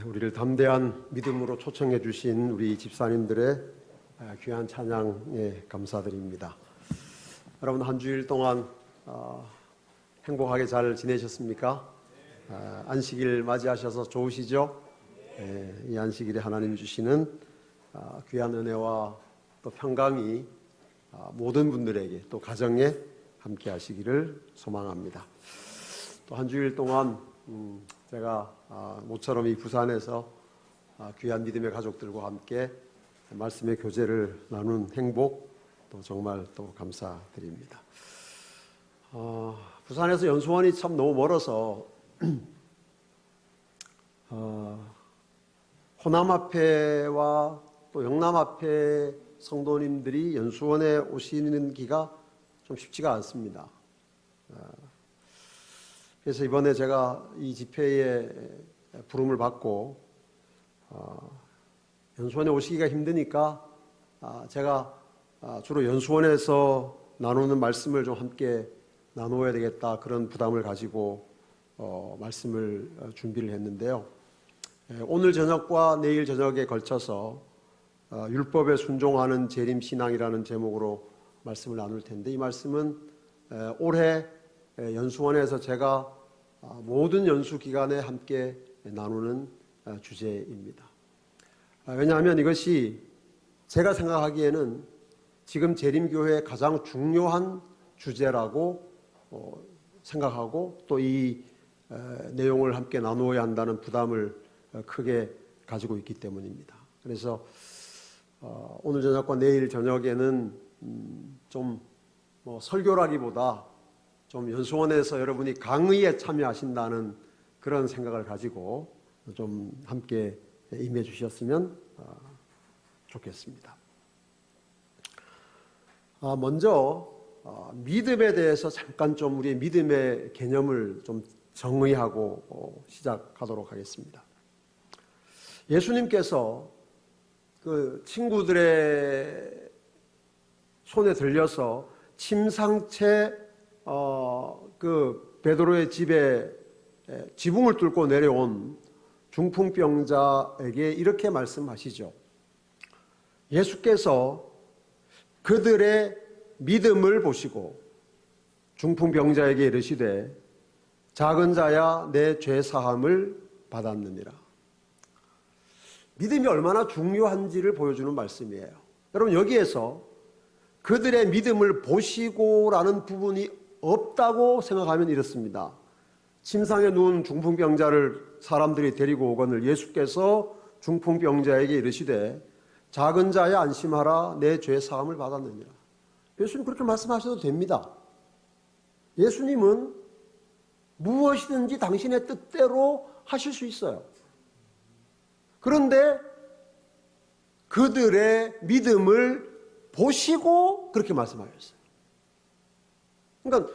우리를 담대한 믿음으로 초청해 주신 우리 집사님들의 귀한 찬양에 감사드립니다. 여러분 한 주일 동안 행복하게 잘 지내셨습니까? 안식일 맞이하셔서 좋으시죠? 이 안식일에 하나님 주시는 귀한 은혜와 또 평강이 모든 분들에게 또 가정에 함께 하시기를 소망합니다. 또 한 주일 동안 제가 모처럼 이 부산에서 귀한 믿음의 가족들과 함께 말씀의 교제를 나눈 행복 또 정말 또 감사드립니다. 부산에서 연수원이 참 너무 멀어서 호남 앞에와 또 영남 앞에 성도님들이 연수원에 오시는 기가 좀 쉽지가 않습니다. 그래서 이번에 제가 이 집회에 부름을 받고 연수원에 오시기가 힘드니까 제가 주로 연수원에서 나누는 말씀을 좀 함께 나누어야 되겠다 그런 부담을 가지고 말씀을 준비를 했는데요. 오늘 저녁과 내일 저녁에 걸쳐서 율법에 순종하는 재림신앙이라는 제목으로 말씀을 나눌 텐데, 이 말씀은 올해 연수원에서 제가 모든 연수 기간에 함께 나누는 주제입니다. 왜냐하면 이것이 제가 생각하기에는 지금 재림교회의 가장 중요한 주제라고 생각하고 또 이 내용을 함께 나누어야 한다는 부담을 크게 가지고 있기 때문입니다. 그래서 오늘 저녁과 내일 저녁에는 좀 설교라기보다 좀 연수원에서 여러분이 강의에 참여하신다는 그런 생각을 가지고 좀 함께 임해 주셨으면 좋겠습니다. 먼저 믿음에 대해서 잠깐 좀 우리의 믿음의 개념을 좀 정의하고 시작하도록 하겠습니다. 예수님께서 그 친구들의 손에 들려서 침상채 그 베드로의 집에 지붕을 뚫고 내려온 중풍병자에게 이렇게 말씀하시죠. 예수께서 그들의 믿음을 보시고 중풍병자에게 이르시되 작은 자야 내 죄 사함을 받았느니라. 믿음이 얼마나 중요한지를 보여주는 말씀이에요. 여러분, 여기에서 그들의 믿음을 보시고라는 부분이 없다고 생각하면 이렇습니다. 침상에 누운 중풍병자를 사람들이 데리고 오거늘 예수께서 중풍병자에게 이르시되 작은 자야 안심하라 내 죄 사함을 받았느니라. 예수님 그렇게 말씀하셔도 됩니다. 예수님은 무엇이든지 당신의 뜻대로 하실 수 있어요. 그런데 그들의 믿음을 보시고 그렇게 말씀하셨어요. 그러니까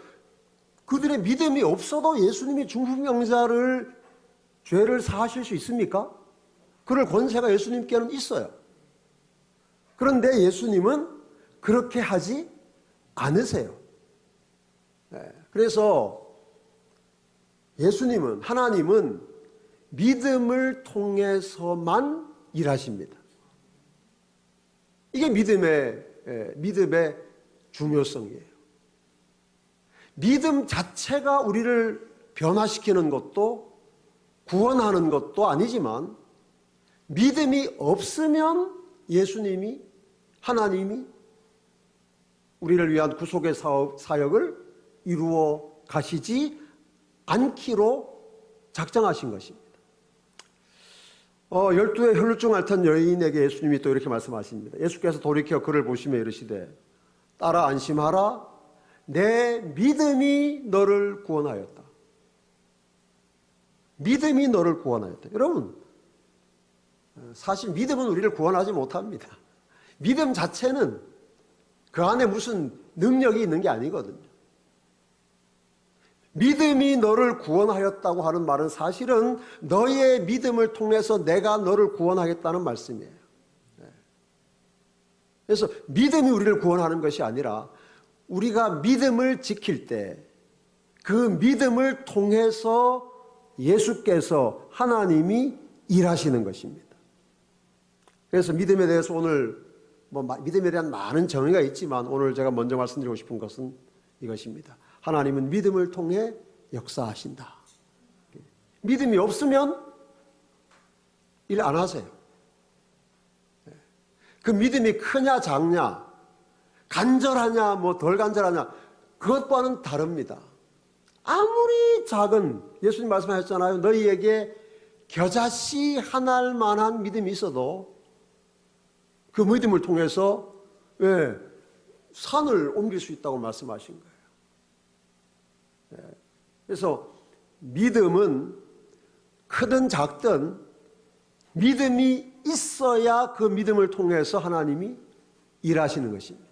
그들의 믿음이 없어도 예수님이 중풍병자를 죄를 사하실 수 있습니까? 그럴 권세가 예수님께는 있어요. 그런데 예수님은 그렇게 하지 않으세요. 그래서 예수님은, 하나님은 믿음을 통해서만 일하십니다. 이게 믿음의 중요성이에요. 믿음 자체가 우리를 변화시키는 것도 구원하는 것도 아니지만 믿음이 없으면 예수님이, 하나님이 우리를 위한 구속의 사역을 이루어 가시지 않기로 작정하신 것입니다. 12의 혈루증 앓던 여인에게 예수님이 또 이렇게 말씀하십니다. 예수께서 돌이켜 그를 보시며 이르시되 따라 안심하라 내 믿음이 너를 구원하였다. 믿음이 너를 구원하였다. 여러분, 사실 믿음은 우리를 구원하지 못합니다. 믿음 자체는 그 안에 무슨 능력이 있는 게 아니거든요. 믿음이 너를 구원하였다고 하는 말은 사실은 너의 믿음을 통해서 내가 너를 구원하겠다는 말씀이에요. 그래서 믿음이 우리를 구원하는 것이 아니라 우리가 믿음을 지킬 때 그 믿음을 통해서 예수께서, 하나님이 일하시는 것입니다. 그래서 믿음에 대해서 오늘 믿음에 대한 많은 정의가 있지만 오늘 제가 먼저 말씀드리고 싶은 것은 이것입니다. 하나님은 믿음을 통해 역사하신다. 믿음이 없으면 일 안 하세요. 그 믿음이 크냐 작냐, 간절하냐 덜 간절하냐, 그것과는 다릅니다. 아무리 작은, 예수님 말씀하셨잖아요. 너희에게 겨자씨 한 알 만한 믿음이 있어도 그 믿음을 통해서 산을 옮길 수 있다고 말씀하신 거예요. 그래서 믿음은 크든 작든 믿음이 있어야 그 믿음을 통해서 하나님이 일하시는 것입니다.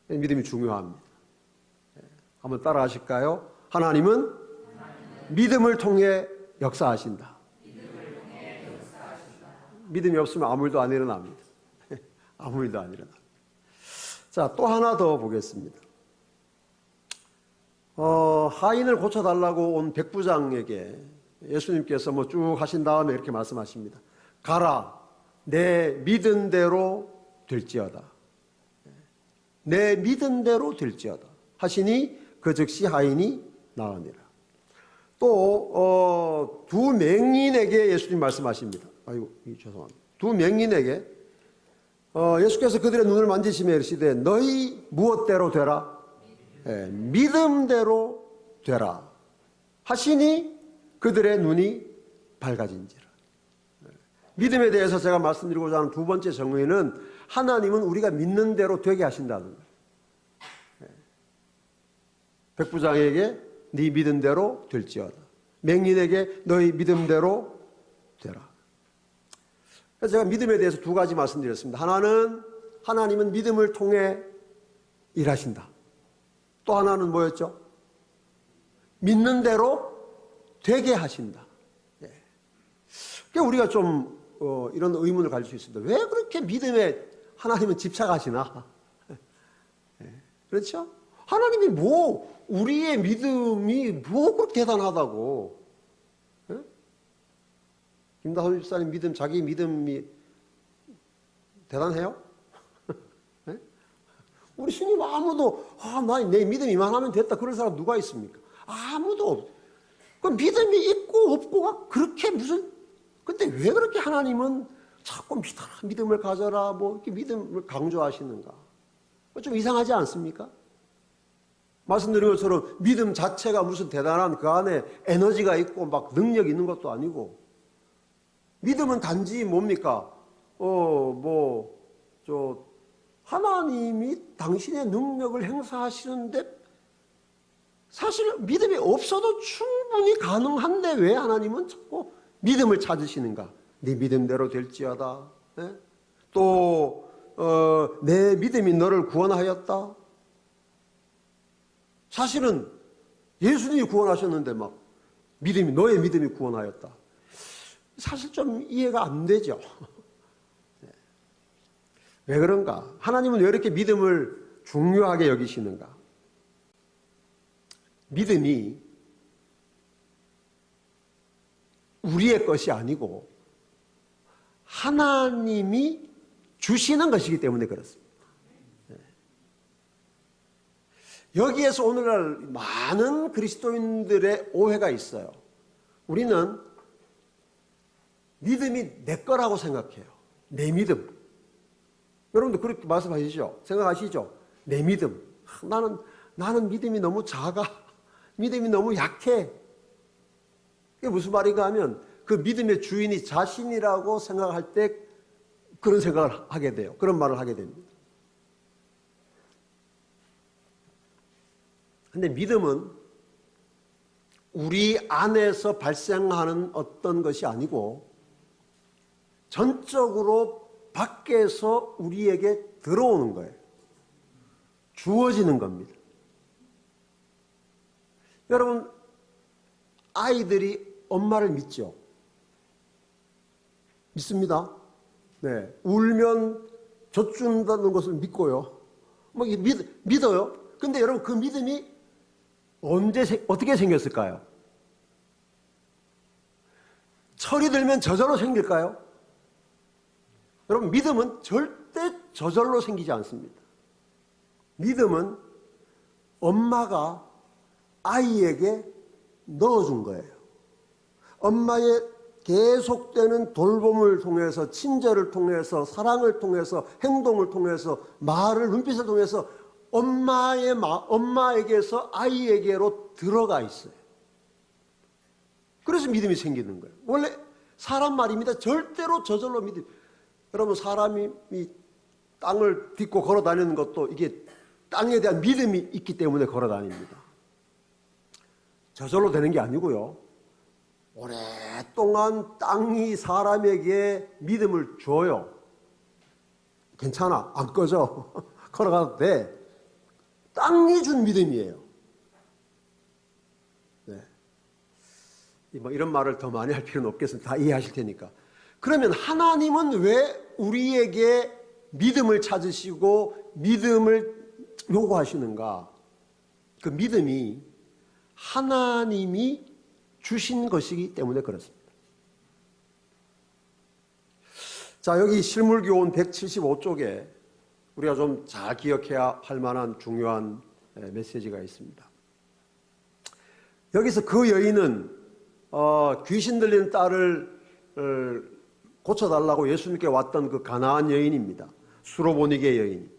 믿음이 중요합니다. 한번 따라 하실까요? 하나님은 믿음을 통해 역사하신다. 믿음이 없으면 아무 일도 안 일어납니다. 아무 일도 안 일어납니다. 자, 또 하나 더 보겠습니다. 하인을 고쳐달라고 온 백부장에게 예수님께서 쭉 하신 다음에 이렇게 말씀하십니다. 가라, 내 믿은 대로 될지어다. 내 믿은 대로 될지어다. 하시니 그 즉시 하인이 나으니라. 또 두 맹인에게 예수님 말씀하십니다. 아이고, 죄송합니다. 두 맹인에게 예수께서 그들의 눈을 만지시며 이르시되 너희 무엇대로 되라? 믿음대로 되라. 하시니 그들의 눈이 밝아진지라. 믿음에 대해서 제가 말씀드리고자 하는 두 번째 정의는 하나님은 우리가 믿는 대로 되게 하신다는 거예요. 백부장에게 네 믿은 대로 될지어다. 맹인에게 너희 믿음대로 되라. 그래서 제가 믿음에 대해서 두 가지 말씀드렸습니다. 하나는 하나님은 믿음을 통해 일하신다. 또 하나는 뭐였죠? 믿는 대로 되게 하신다. 그러니까 우리가 좀 이런 의문을 가질 수 있습니다. 왜 그렇게 믿음에 하나님은 집착하시나? 그렇죠? 하나님이 우리의 믿음이 그렇게 대단하다고? 김다솜 집사님 믿음, 자기 믿음이 대단해요? 우리 신임 아무도, 내 믿음 이만하면 됐다. 그런 사람 누가 있습니까? 아무도 없. 그 믿음이 있고 없고가 그렇게 근데 왜 그렇게 하나님은 자꾸 믿음을 가져라, 이렇게 믿음을 강조하시는가? 좀 이상하지 않습니까? 말씀드린 것처럼 믿음 자체가 무슨 대단한 그 안에 에너지가 있고 능력이 있는 것도 아니고, 믿음은 단지 뭡니까? 하나님이 당신의 능력을 행사하시는데 사실 믿음이 없어도 충분히 가능한데 왜 하나님은 자꾸 믿음을 찾으시는가? 네 믿음대로 될지어다. 또 내 믿음이 너를 구원하였다. 사실은 예수님이 구원하셨는데 너의 믿음이 구원하였다. 사실 좀 이해가 안 되죠. 왜 그런가? 하나님은 왜 이렇게 믿음을 중요하게 여기시는가? 믿음이 우리의 것이 아니고 하나님이 주시는 것이기 때문에 그렇습니다. 여기에서 오늘날 많은 그리스도인들의 오해가 있어요. 우리는 믿음이 내 거라고 생각해요. 내 믿음. 여러분도 그렇게 말씀하시죠? 생각하시죠? 내 믿음. 나는 믿음이 너무 작아. 믿음이 너무 약해. 그게 무슨 말인가 하면 그 믿음의 주인이 자신이라고 생각할 때 그런 생각을 하게 돼요. 그런 말을 하게 됩니다. 근데 믿음은 우리 안에서 발생하는 어떤 것이 아니고 전적으로 밖에서 우리에게 들어오는 거예요. 주어지는 겁니다. 여러분, 아이들이 엄마를 믿죠? 믿습니다. 네. 울면 젖준다는 것을 믿고요. 믿어요. 근데 여러분, 그 믿음이 어떻게 생겼을까요? 철이 들면 저절로 생길까요? 여러분, 믿음은 절대 저절로 생기지 않습니다. 믿음은 엄마가 아이에게 넣어준 거예요. 엄마의 계속되는 돌봄을 통해서, 친절을 통해서, 사랑을 통해서, 행동을 통해서, 말을, 눈빛을 통해서 엄마에게서 아이에게로 들어가 있어요. 그래서 믿음이 생기는 거예요. 원래 사람 말입니다. 절대로 저절로 믿음. 여러분, 사람이 땅을 딛고 걸어 다니는 것도 이게 땅에 대한 믿음이 있기 때문에 걸어 다닙니다. 저절로 되는 게 아니고요. 오랫동안 땅이 사람에게 믿음을 줘요. 괜찮아, 안 꺼져. 걸어가도 돼. 땅이 준 믿음이에요. 네. 뭐 이런 말을 더 많이 할 필요는 없겠습니다. 다 이해하실 테니까. 그러면 하나님은 왜 우리에게 믿음을 찾으시고 믿음을 요구하시는가? 그 믿음이 하나님이 주신 것이기 때문에 그렇습니다. 자, 여기 실물교훈 175쪽에 우리가 좀 잘 기억해야 할 만한 중요한 메시지가 있습니다. 여기서 그 여인은 귀신 들린 딸을 고쳐달라고 예수님께 왔던 그 가나안 여인입니다. 수로보니게 여인.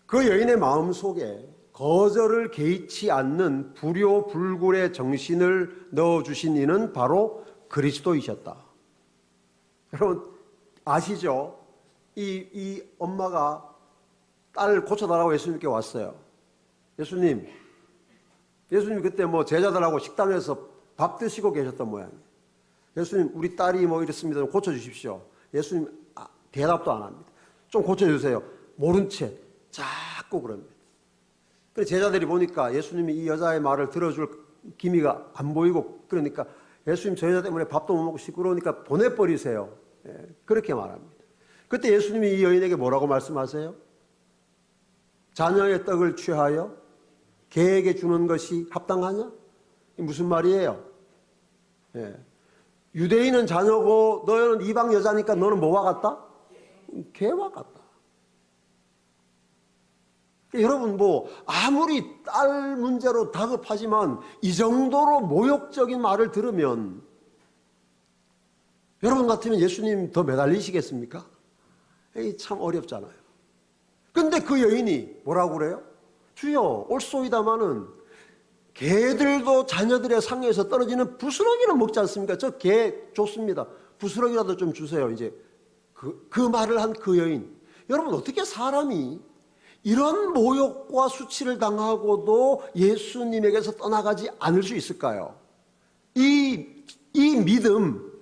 그 여인의 마음속에 거절을 개의치 않는 불효불굴의 정신을 넣어주신 이는 바로 그리스도이셨다. 여러분 아시죠? 이 엄마가 딸을 고쳐달라고 예수님께 왔어요. 예수님 그때 뭐 제자들하고 식당에서 밥 드시고 계셨던 모양이에요. 예수님, 우리 딸이 뭐 이렇습니다. 좀 고쳐주십시오. 예수님 대답도 안 합니다. 좀 고쳐주세요. 모른 채 자꾸 그럽니다. 그래서 제자들이 보니까 예수님이 이 여자의 말을 들어줄 기미가 안 보이고, 그러니까 예수님 저 여자 때문에 밥도 못 먹고 시끄러우니까 보내버리세요. 그렇게 말합니다. 그때 예수님이 이 여인에게 뭐라고 말씀하세요? 자녀의 떡을 취하여 개에게 주는 것이 합당하냐? 무슨 말이에요? 유대인은 자녀고 너는 이방 여자니까 너는 뭐와 같다? 개와 같다. 여러분 뭐 아무리 딸 문제로 다급하지만 이 정도로 모욕적인 말을 들으면 여러분 같으면 예수님 더 매달리시겠습니까? 참 어렵잖아요. 근데 그 여인이 뭐라고 그래요? 주여, 옳소이다마는 개들도 자녀들의 상에서 떨어지는 부스러기는 먹지 않습니까? 저 개 좋습니다. 부스러기라도 좀 주세요. 이제 그 말을 한 그 여인. 여러분 어떻게 사람이 이런 모욕과 수치를 당하고도 예수님에게서 떠나가지 않을 수 있을까요? 이 믿음,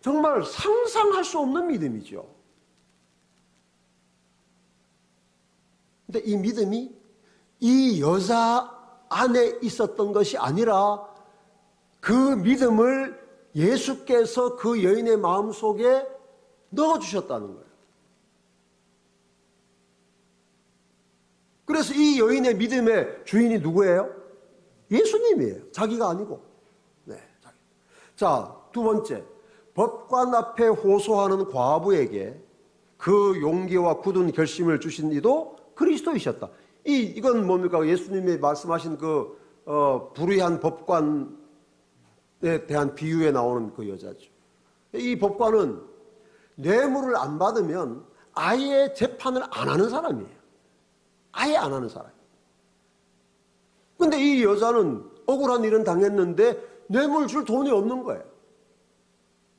정말 상상할 수 없는 믿음이죠. 근데 이 믿음이 이 여자 안에 있었던 것이 아니라 그 믿음을 예수께서 그 여인의 마음속에 넣어주셨다는 거예요. 그래서 이 여인의 믿음의 주인이 누구예요? 예수님이에요. 자기가 아니고. 네. 자, 두 번째. 법관 앞에 호소하는 과부에게 그 용기와 굳은 결심을 주신 이도 그리스도이셨다. 이건 뭡니까? 예수님이 말씀하신 그 불의한 법관에 대한 비유에 나오는 그 여자죠. 이 법관은 뇌물을 안 받으면 아예 재판을 안 하는 사람이에요. 아예 안 하는 사람. 근데 이 여자는 억울한 일은 당했는데 뇌물 줄 돈이 없는 거예요.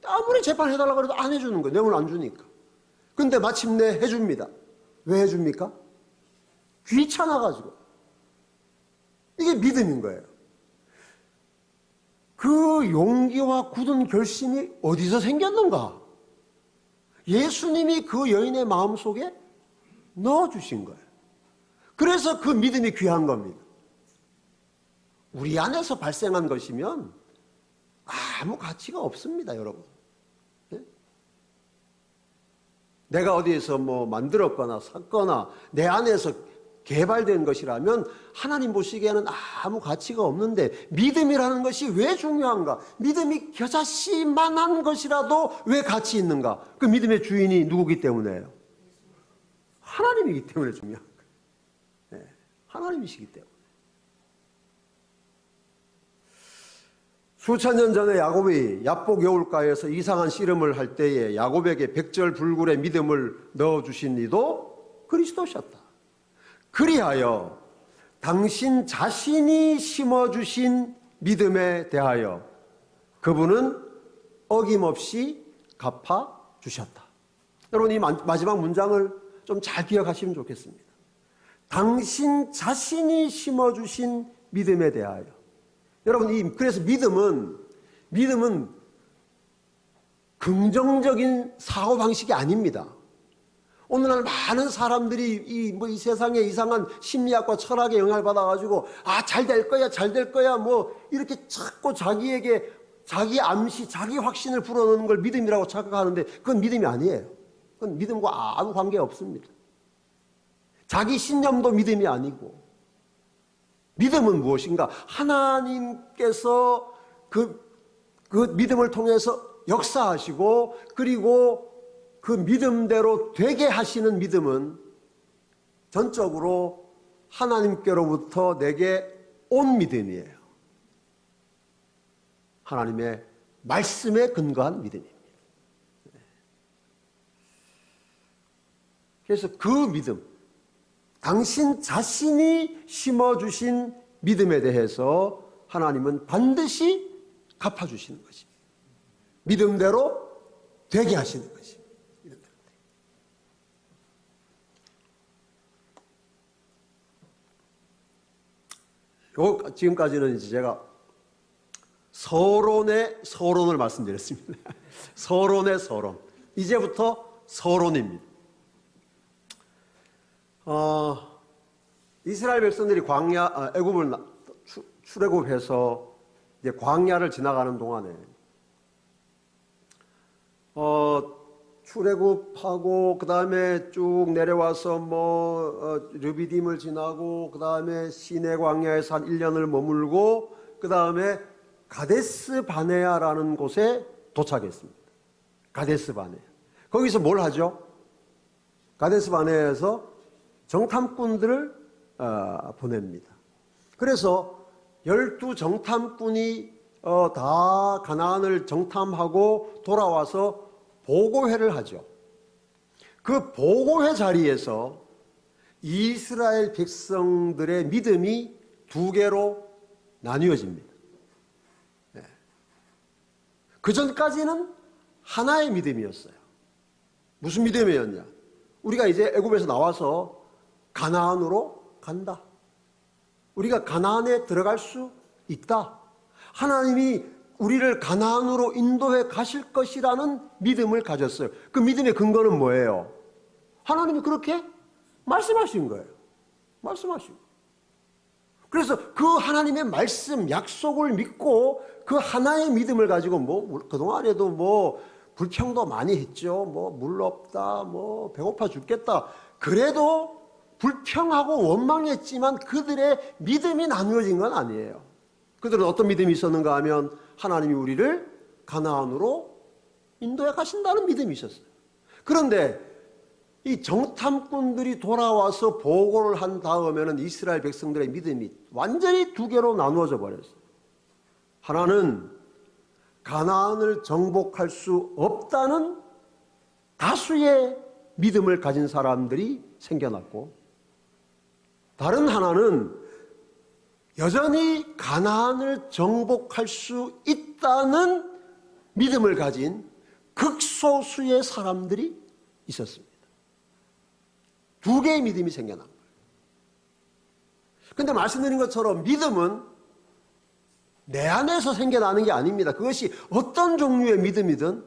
아무리 재판해달라고 해도 안 해주는 거예요. 뇌물 안 주니까. 근데 마침내 해줍니다. 왜 해줍니까? 귀찮아가지고. 이게 믿음인 거예요. 그 용기와 굳은 결심이 어디서 생겼는가? 예수님이 그 여인의 마음속에 넣어주신 거예요. 그래서 그 믿음이 귀한 겁니다. 우리 안에서 발생한 것이면 아무 가치가 없습니다, 여러분. 네? 내가 어디에서 뭐 만들었거나 샀거나 내 안에서 개발된 것이라면 하나님 보시기에는 아무 가치가 없는데 믿음이라는 것이 왜 중요한가? 믿음이 겨자씨만한 것이라도 왜 가치 있는가? 그 믿음의 주인이 누구기 때문에요? 하나님이기 때문에 중요한 거예요. 네, 하나님이시기 때문에. 수천 년 전에 야곱이 야복 여울가에서 이상한 씨름을 할 때에 야곱에게 백절불굴의 믿음을 넣어주신 이도 그리스도셨다. 그리하여 당신 자신이 심어주신 믿음에 대하여 그분은 어김없이 갚아주셨다. 여러분, 이 마지막 문장을 좀 잘 기억하시면 좋겠습니다. 당신 자신이 심어주신 믿음에 대하여. 여러분, 그래서 믿음은 긍정적인 사고방식이 아닙니다. 오늘날 많은 사람들이 이 세상에 이상한 심리학과 철학에 영향을 받아가지고, 잘 될 거야, 잘 될 거야, 이렇게 자꾸 자기에게 자기 암시, 자기 확신을 불어넣는 걸 믿음이라고 착각하는데, 그건 믿음이 아니에요. 그건 믿음과 아무 관계 없습니다. 자기 신념도 믿음이 아니고, 믿음은 무엇인가? 하나님께서 그 믿음을 통해서 역사하시고, 그리고 그 믿음대로 되게 하시는 믿음은 전적으로 하나님께로부터 내게 온 믿음이에요. 하나님의 말씀에 근거한 믿음입니다. 그래서 그 믿음, 당신 자신이 심어주신 믿음에 대해서 하나님은 반드시 갚아주시는 것입니다. 믿음대로 되게 하시는 것입니다. 지금까지는 이제 제가 서론의 서론을 말씀드렸습니다. 서론의 서론. 이제부터 서론입니다. 이스라엘 백성들이 애굽을 출애굽해서 이제 광야를 지나가는 동안에 출애굽하고 그 다음에 쭉 내려와서 르비딤을 지나고 그 다음에 시내 광야에서 한 1년을 머물고 그 다음에 가데스 바네아라는 곳에 도착했습니다. 가데스 바네아. 거기서 뭘 하죠? 가데스 바네아에서 정탐꾼들을 보냅니다. 그래서 12정탐꾼이 다 가나안을 정탐하고 돌아와서 보고회를 하죠. 그 보고회 자리에서 이스라엘 백성들의 믿음이 두 개로 나뉘어집니다. 네. 그 전까지는 하나의 믿음이었어요. 무슨 믿음이었냐? 우리가 이제 애굽에서 나와서 가나안으로 간다. 우리가 가나안에 들어갈 수 있다. 하나님이 우리를 가나안으로 인도해 가실 것이라는 믿음을 가졌어요. 그 믿음의 근거는 뭐예요? 하나님이 그렇게 말씀하신 거예요. 말씀하신 거예요. 그래서 그 하나님의 말씀, 약속을 믿고 그 하나의 믿음을 가지고 그동안에도 불평도 많이 했죠. 물 없다, 배고파 죽겠다. 그래도 불평하고 원망했지만 그들의 믿음이 나누어진 건 아니에요. 그들은 어떤 믿음이 있었는가 하면 하나님이 우리를 가나안으로 인도해 가신다는 믿음이 있었어요. 그런데 이 정탐꾼들이 돌아와서 보고를 한 다음에는 이스라엘 백성들의 믿음이 완전히 두 개로 나누어져 버렸어요. 하나는 가나안을 정복할 수 없다는 다수의 믿음을 가진 사람들이 생겨났고, 다른 하나는 여전히 가나안을 정복할 수 있다는 믿음을 가진 극소수의 사람들이 있었습니다. 두 개의 믿음이 생겨난 거예요. 그런데 말씀드린 것처럼 믿음은 내 안에서 생겨나는 게 아닙니다. 그것이 어떤 종류의 믿음이든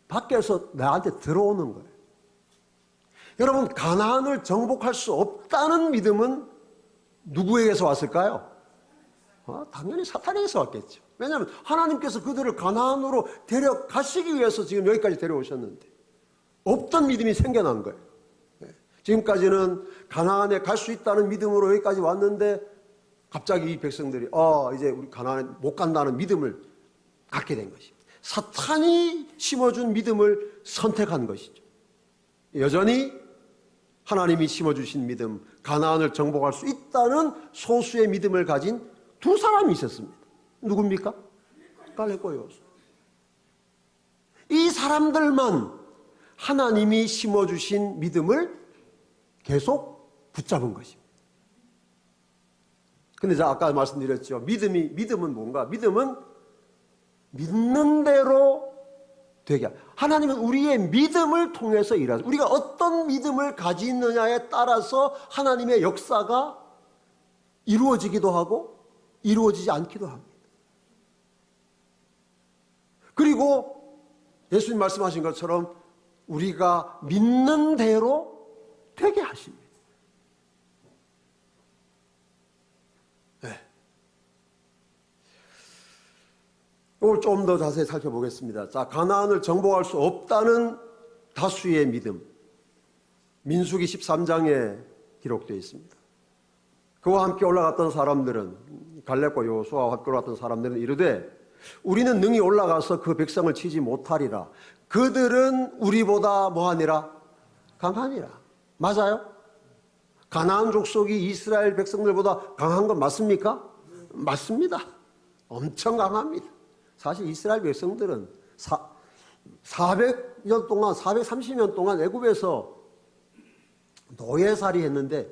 밖에서 나한테 들어오는 거예요. 여러분, 가나안을 정복할 수 없다는 믿음은 누구에게서 왔을까요? 당연히 사탄에게서 왔겠죠. 왜냐하면 하나님께서 그들을 가나안으로 데려가시기 위해서 지금 여기까지 데려오셨는데 없던 믿음이 생겨난 거예요. 지금까지는 가나안에 갈 수 있다는 믿음으로 여기까지 왔는데 갑자기 이 백성들이 이제 우리 가나안에 못 간다는 믿음을 갖게 된 것입니다. 사탄이 심어준 믿음을 선택한 것이죠. 여전히 하나님이 심어주신 믿음, 가나안을 정복할 수 있다는 소수의 믿음을 가진 두 사람이 있었습니다. 누굽니까? 갈렙과 여호수아. 이 사람들만 하나님이 심어주신 믿음을 계속 붙잡은 것입니다. 근데 제가 아까 말씀드렸죠. 믿음은 뭔가? 믿음은 믿는 대로 되게. 하나님은 우리의 믿음을 통해서 일하죠. 우리가 어떤 믿음을 가지느냐에 따라서 하나님의 역사가 이루어지기도 하고 이루어지지 않기도 합니다. 그리고 예수님 말씀하신 것처럼 우리가 믿는 대로 되게 하십니다. 네. 이걸 좀 더 자세히 살펴보겠습니다. 자, 가나안을 정복할 수 없다는 다수의 믿음. 민수기 13장에 기록되어 있습니다. 그와 함께 올라갔던 사람들은, 갈렙과 여호수아와 함께 올라갔던 사람들은 이르되 우리는 능히 올라가서 그 백성을 치지 못하리라. 그들은 우리보다 뭐하니라? 강하니라. 맞아요? 가나안 족속이 이스라엘 백성들보다 강한 건 맞습니까? 맞습니다. 엄청 강합니다. 사실 이스라엘 백성들은 400년 동안, 430년 동안 애굽에서 노예살이 했는데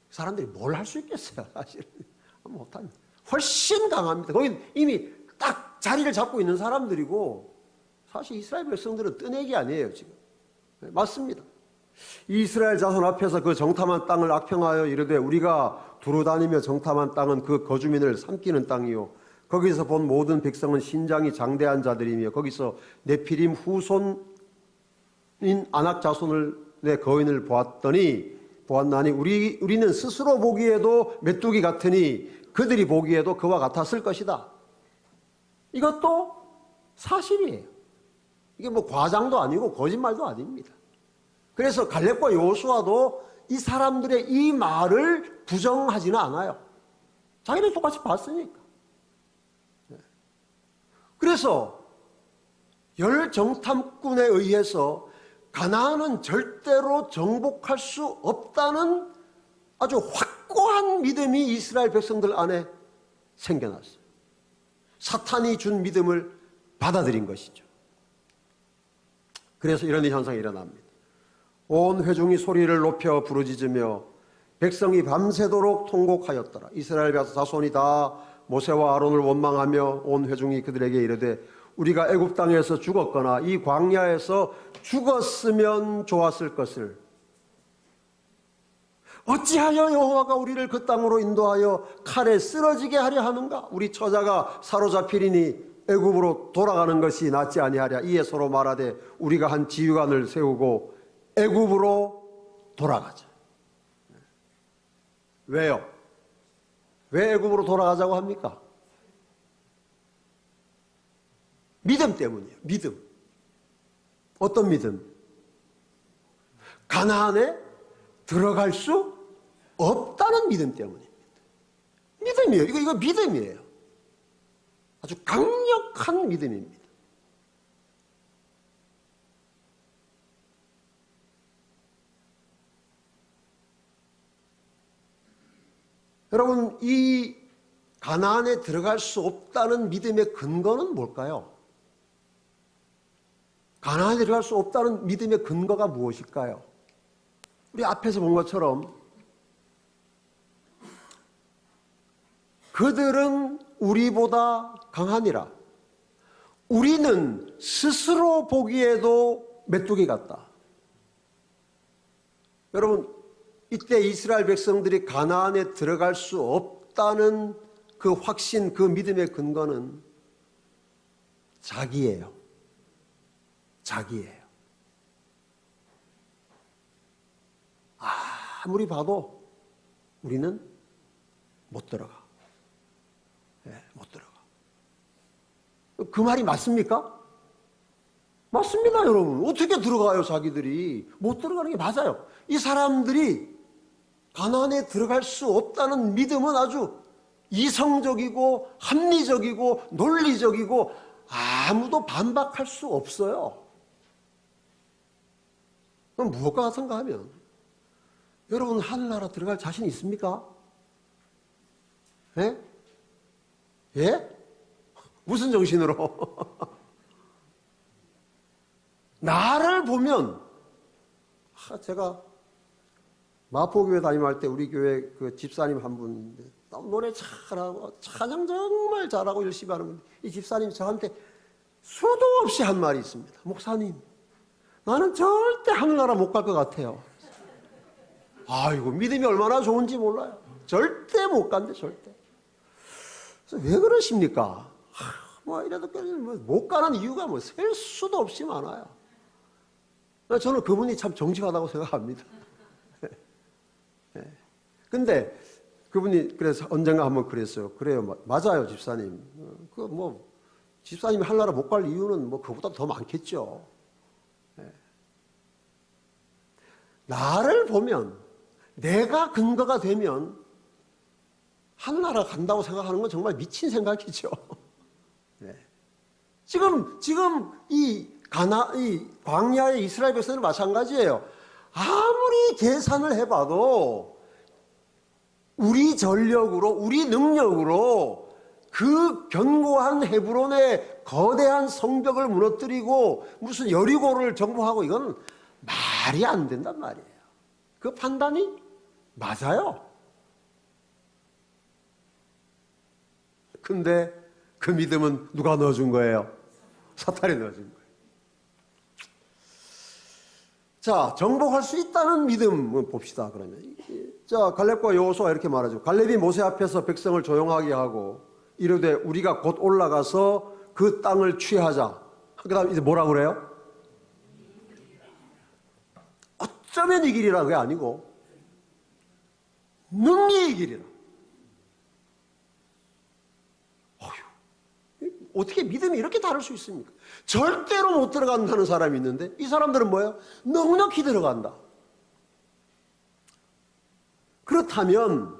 사람들이 뭘 할 수 있겠어요? 사실 못합니다. 훨씬 강합니다. 거긴 이미 딱 자리를 잡고 있는 사람들이고, 사실 이스라엘 백성들은 뜨내기 아니에요, 지금. 맞습니다. 이스라엘 자손 앞에서 그 정탐한 땅을 악평하여 이르되 우리가 두루 다니며 정탐한 땅은 그 거주민을 삼키는 땅이요 거기서 본 모든 백성은 신장이 장대한 자들이며 거기서 네피림 후손인 아낙 자손을 내 거인을 보았나니 우리는 스스로 보기에도 메뚜기 같으니 그들이 보기에도 그와 같았을 것이다. 이것도 사실이에요. 이게 뭐 과장도 아니고 거짓말도 아닙니다. 그래서 갈렙과 여호수아도 이 사람들의 이 말을 부정하지는 않아요. 자기들 똑같이 봤으니까. 그래서 열 정탐꾼에 의해서 가나안은 절대로 정복할 수 없다는 아주 확고한 믿음이 이스라엘 백성들 안에 생겨났어요. 사탄이 준 믿음을 받아들인 것이죠. 그래서 이런 현상이 일어납니다. 온 회중이 소리를 높여 부르짖으며 백성이 밤새도록 통곡하였더라. 이스라엘 자손이 다 모세와 아론을 원망하며 온 회중이 그들에게 이르되 우리가 애굽 땅에서 죽었거나 이 광야에서 죽었으면 좋았을 것을 어찌하여 여호와가 우리를 그 땅으로 인도하여 칼에 쓰러지게 하려 하는가? 우리 처자가 사로잡히리니 애굽으로 돌아가는 것이 낫지 아니하랴. 이에 서로 말하되 우리가 한 지휘관을 세우고 애굽으로 돌아가자. 왜요? 왜 애굽으로 돌아가자고 합니까? 믿음 때문이에요. 믿음. 어떤 믿음? 가나안에 들어갈 수 없다는 믿음 때문입니다. 믿음이에요. 이거 믿음이에요. 아주 강력한 믿음입니다. 여러분, 이 가나안에 들어갈 수 없다는 믿음의 근거는 뭘까요? 가나안에 들어갈 수 없다는 믿음의 근거가 무엇일까요? 우리 앞에서 본 것처럼 그들은 우리보다 강하니라. 우리는 스스로 보기에도 메뚜기 같다. 여러분, 이때 이스라엘 백성들이 가나안에 들어갈 수 없다는 그 확신, 그 믿음의 근거는 자기예요. 자기예요. 아무리 봐도 우리는 못 들어가. 못 들어가. 그 말이 맞습니까? 맞습니다, 여러분. 어떻게 들어가요, 자기들이? 못 들어가는 게 맞아요. 이 사람들이 가나안에 들어갈 수 없다는 믿음은 아주 이성적이고 합리적이고 논리적이고 아무도 반박할 수 없어요. 그럼 무엇과 같은가 하면 여러분 하늘나라 들어갈 자신 있습니까? 예? 예? 무슨 정신으로? 나를 보면 제가 마포교회 담임할 때 우리 교회 그 집사님 한 분인데 노래 잘하고 찬양 정말 잘하고 열심히 하는 분인데 이 집사님이 저한테 수도 없이 한 말이 있습니다. 목사님, 나는 절대 하늘나라 못 갈 것 같아요. 아이고, 믿음이 얼마나 좋은지 몰라요. 절대 못 간대, 절대. 그래서 왜 그러십니까? 뭐 이래도 못 가는 이유가 뭐 셀 수도 없이 많아요. 저는 그분이 참 정직하다고 생각합니다. 근데 그분이 그래서 언젠가 한번 그랬어요. 그래요, 맞아요, 집사님. 집사님이 하늘나라 못 갈 이유는 뭐 그보다 더 많겠죠. 나를 보면 내가 근거가 되면 하늘나라 간다고 생각하는 건 정말 미친 생각이죠. 지금 이 광야의 이스라엘 백성은 마찬가지예요. 아무리 계산을 해봐도 우리 전력으로, 우리 능력으로 그 견고한 헤브론의 거대한 성벽을 무너뜨리고 무슨 여리고를 정복하고 이건 말이 안 된단 말이에요. 그 판단이 맞아요. 근데 그 믿음은 누가 넣어준 거예요? 사탄이 넣어준 거예요. 자, 정복할 수 있다는 믿음 봅시다, 그러면. 자, 갈렙과 여호수아 이렇게 말하죠. 갈렙이 모세 앞에서 백성을 조용하게 하고 이르되 우리가 곧 올라가서 그 땅을 취하자. 그 다음 이제 뭐라고 그래요? 어쩌면 이기리라 그게 아니고 능히 이기리라. 어떻게 믿음이 이렇게 다를 수 있습니까? 절대로 못 들어간다는 사람이 있는데 이 사람들은 뭐예요? 넉넉히 들어간다. 그렇다면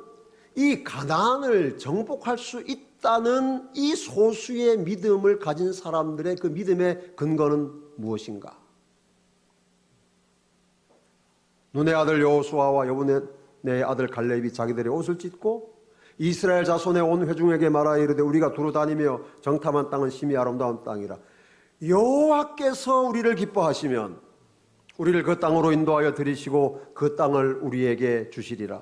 이 가나안을 정복할 수 있다는 이 소수의 믿음을 가진 사람들의 그 믿음의 근거는 무엇인가? 눈의 아들 여호수아와 여분의 아들 갈렙이 자기들의 옷을 찢고 이스라엘 자손의 온 회중에게 말하여 이르되 우리가 두루 다니며 정탐한 땅은 심히 아름다운 땅이라. 여호와께서 우리를 기뻐하시면 우리를 그 땅으로 인도하여 들이시고 그 땅을 우리에게 주시리라.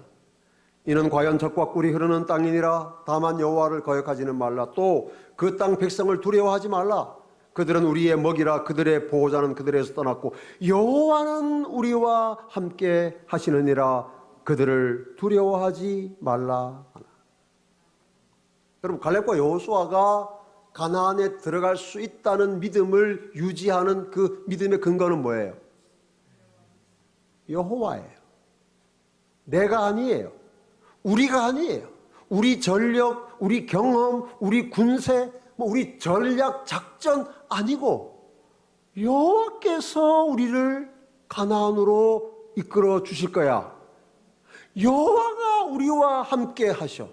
이는 과연 젖과 꿀이 흐르는 땅이니라. 다만 여호와를 거역하지는 말라. 또 그 땅 백성을 두려워하지 말라. 그들은 우리의 먹이라. 그들의 보호자는 그들에서 떠났고 여호와는 우리와 함께 하시느니라. 그들을 두려워하지 말라. 여러분, 갈렙과 여호수아가 가나안에 들어갈 수 있다는 믿음을 유지하는 그 믿음의 근거는 뭐예요? 여호와예요. 내가 아니에요. 우리가 아니에요. 우리 전력, 우리 경험, 우리 군세, 우리 전략, 작전 아니고 여호와께서 우리를 가나안으로 이끌어 주실 거야. 여호와가 우리와 함께 하셔.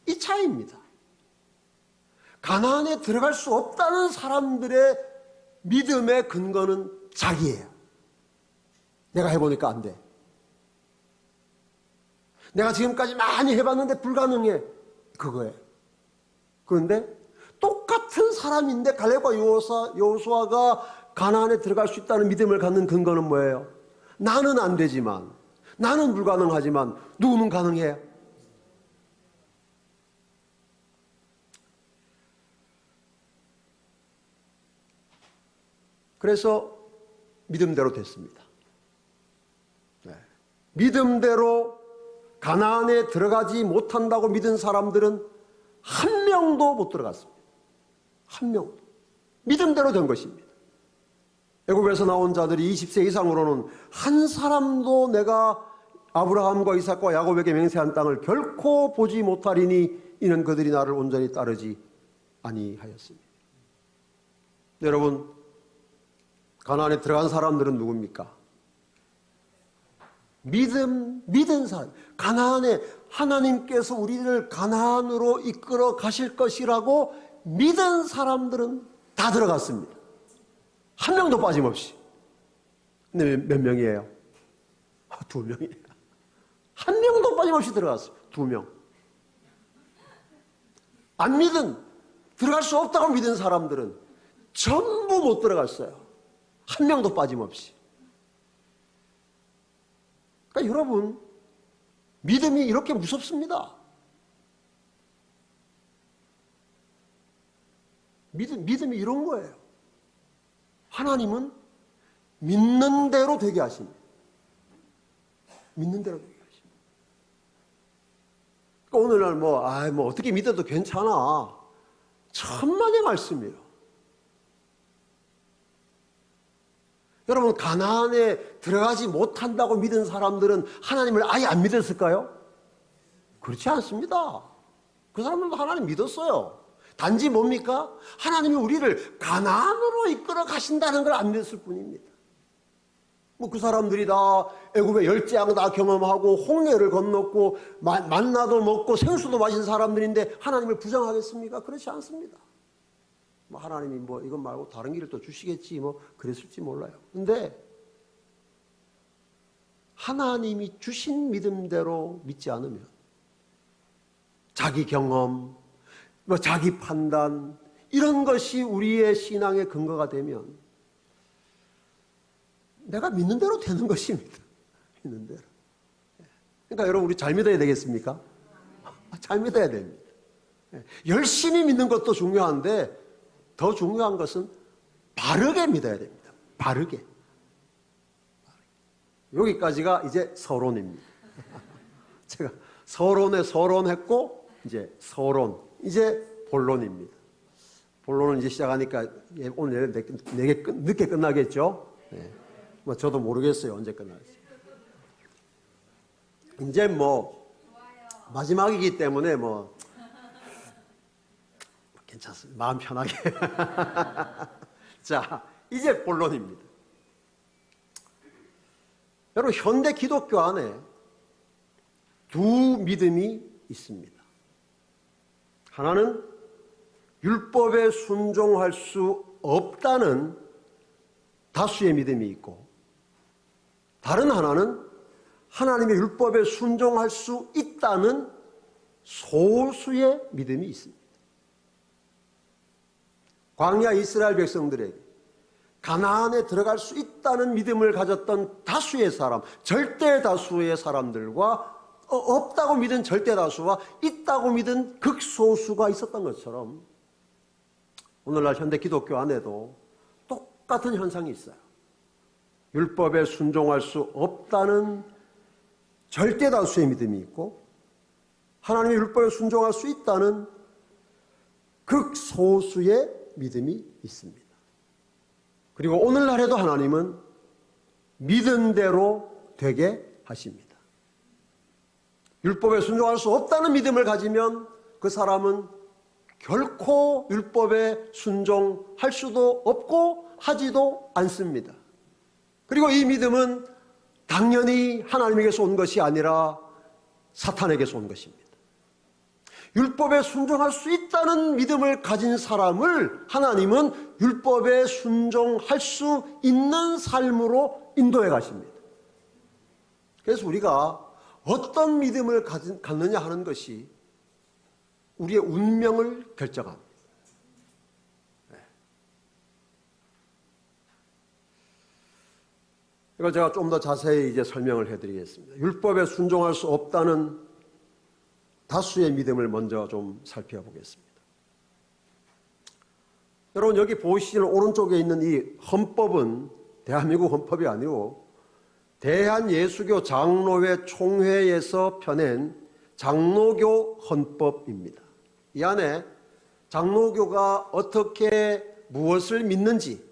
이 차이입니다. 가나안에 들어갈 수 없다는 사람들의 믿음의 근거는 자기예요. 내가 해보니까 안 돼. 내가 지금까지 많이 해봤는데 불가능해. 그거예요. 그런데 똑같은 사람인데 갈렙과 여호수아가 가나안에 들어갈 수 있다는 믿음을 갖는 근거는 뭐예요? 나는 안 되지만, 나는 불가능하지만 누구는 가능해요? 그래서 믿음대로 됐습니다. 믿음대로 가나안에 들어가지 못한다고 믿은 사람들은 한 명도 못 들어갔습니다. 한 명도. 믿음대로 된 것입니다. 애굽에서 나온 자들이 20세 이상으로는 한 사람도 내가 아브라함과 이삭과 야곱에게 맹세한 땅을 결코 보지 못하리니 이는 그들이 나를 온전히 따르지 아니하였습니다. 여러분, 가나안에 들어간 사람들은 누굽니까? 믿은 사람. 가나안에 하나님께서 우리를 가나안으로 이끌어 가실 것이라고 믿은 사람들은 다 들어갔습니다. 한 명도 빠짐없이. 근데 몇 명이에요? 2명이에요. 한 명도 빠짐없이 들어갔어요. 2명. 안 믿은, 들어갈 수 없다고 믿은 사람들은 전부 못 들어갔어요. 한 명도 빠짐없이. 그러니까 여러분, 믿음이 이렇게 무섭습니다. 믿음이 이런 거예요. 하나님은 믿는 대로 되게 하십니다. 믿는 대로 되게 하십니다. 그러니까 오늘날 뭐 어떻게 믿어도 괜찮아. 천만의 말씀이에요. 여러분, 가나안에 들어가지 못한다고 믿은 사람들은 하나님을 아예 안 믿었을까요? 그렇지 않습니다. 그 사람들도 하나님 믿었어요. 단지 뭡니까? 하나님이 우리를 가나안으로 이끌어 가신다는 걸 안 믿었을 뿐입니다. 그 사람들이 다 애굽의 열재앙 다 경험하고 홍해를 건넜고 만나도 먹고 생수도 마신 사람들인데 하나님을 부정하겠습니까? 그렇지 않습니다. 하나님이 이것 말고 다른 길을 또 주시겠지 그랬을지 몰라요. 근데 하나님이 주신 믿음대로 믿지 않으면 자기 경험, 자기 판단 이런 것이 우리의 신앙의 근거가 되면 내가 믿는 대로 되는 것입니다. 믿는 대로. 그러니까 여러분, 우리 잘 믿어야 되겠습니까? 잘 믿어야 됩니다. 열심히 믿는 것도 중요한데 더 중요한 것은 바르게 믿어야 됩니다. 바르게. 여기까지가 이제 서론입니다. 제가 서론에 서론했고 이제 서론, 이제 본론입니다. 본론은 이제 시작하니까 오늘 늦게 끝나겠죠? 네. 저도 모르겠어요. 언제 끝날지. 이제 마지막이기 때문에 괜찮습니다. 마음 편하게. 자, 이제 본론입니다. 여러분, 현대 기독교 안에 두 믿음이 있습니다. 하나는 율법에 순종할 수 없다는 다수의 믿음이 있고, 다른 하나는 하나님의 율법에 순종할 수 있다는 소수의 믿음이 있습니다. 광야 이스라엘 백성들에게 가나안에 들어갈 수 있다는 믿음을 가졌던 다수의 사람, 절대 다수의 사람들과 없다고 믿은 절대 다수와 있다고 믿은 극소수가 있었던 것처럼 오늘날 현대 기독교 안에도 똑같은 현상이 있어요. 율법에 순종할 수 없다는 절대 다수의 믿음이 있고 하나님의 율법에 순종할 수 있다는 극소수의 믿음이 있습니다. 그리고 오늘날에도 하나님은 믿은 대로 되게 하십니다. 율법에 순종할 수 없다는 믿음을 가지면 그 사람은 결코 율법에 순종할 수도 없고 하지도 않습니다. 그리고 이 믿음은 당연히 하나님에게서 온 것이 아니라 사탄에게서 온 것입니다. 율법에 순종할 수 있다는 믿음을 가진 사람을 하나님은 율법에 순종할 수 있는 삶으로 인도해 가십니다. 그래서 우리가 어떤 믿음을 갖느냐 하는 것이 우리의 운명을 결정합니다. 이걸 제가 좀 더 자세히 이제 설명을 해드리겠습니다. 율법에 순종할 수 없다는 다수의 믿음을 먼저 좀 살펴보겠습니다. 여러분, 여기 보시는 오른쪽에 있는 이 헌법은 대한민국 헌법이 아니고 대한예수교 장로회 총회에서 펴낸 장로교 헌법입니다. 이 안에 장로교가 어떻게 무엇을 믿는지,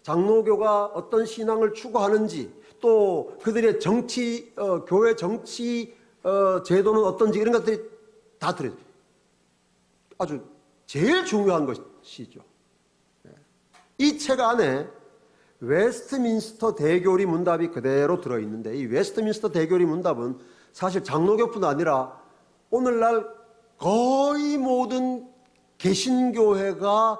장로교가 어떤 신앙을 추구하는지, 또 그들의 정치, 교회 정치 제도는 어떤지 이런 것들이 다 들어있어요. 아주 제일 중요한 것이죠. 이 책 안에 웨스트민스터 대교리 문답이 그대로 들어있는데, 이 웨스트민스터 대교리 문답은 사실 장로교뿐 아니라 오늘날 거의 모든 개신교회가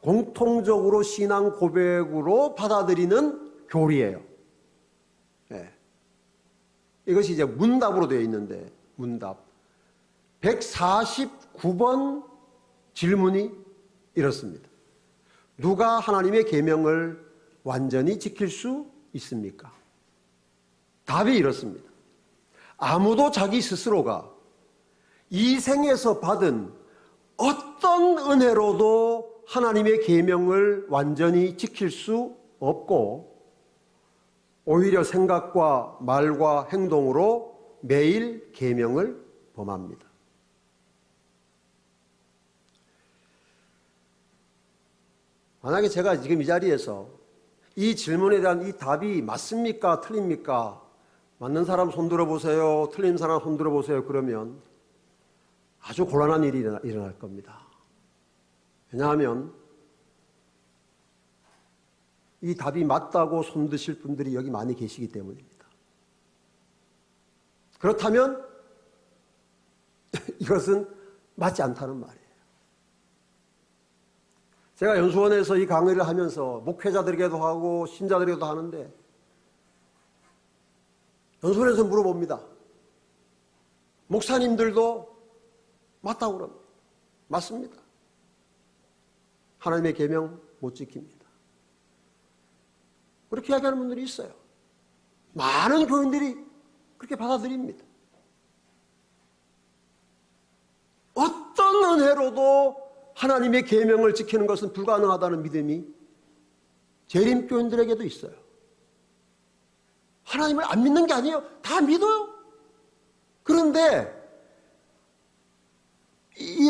공통적으로 신앙 고백으로 받아들이는 교리예요. 네. 이것이 이제 문답으로 되어 있는데, 문답 149번 질문이 이렇습니다. 누가 하나님의 계명을 완전히 지킬 수 있습니까? 답이 이렇습니다. 아무도 자기 스스로가 이 생에서 받은 어떤 은혜로도 하나님의 계명을 완전히 지킬 수 없고, 오히려 생각과 말과 행동으로 매일 계명을 범합니다. 만약에 제가 지금 이 자리에서 이 질문에 대한 이 답이 맞습니까? 틀립니까? 맞는 사람 손 들어보세요. 틀린 사람 손 들어보세요. 그러면 아주 곤란한 일이 일어날 겁니다. 왜냐하면 이 답이 맞다고 손 드실 분들이 여기 많이 계시기 때문입니다. 그렇다면 이것은 맞지 않다는 말이에요. 제가 연수원에서 이 강의를 하면서 목회자들에게도 하고 신자들에게도 하는데, 연수원에서 물어봅니다. 목사님들도 맞다고 그럽니다. 맞습니다. 하나님의 계명 못 지킵니다. 그렇게 이야기하는 분들이 있어요. 많은 교인들이 그렇게 받아들입니다. 어떤 은혜로도 하나님의 계명을 지키는 것은 불가능하다는 믿음이 재림교인들에게도 있어요. 하나님을 안 믿는 게 아니에요. 다 믿어요. 그런데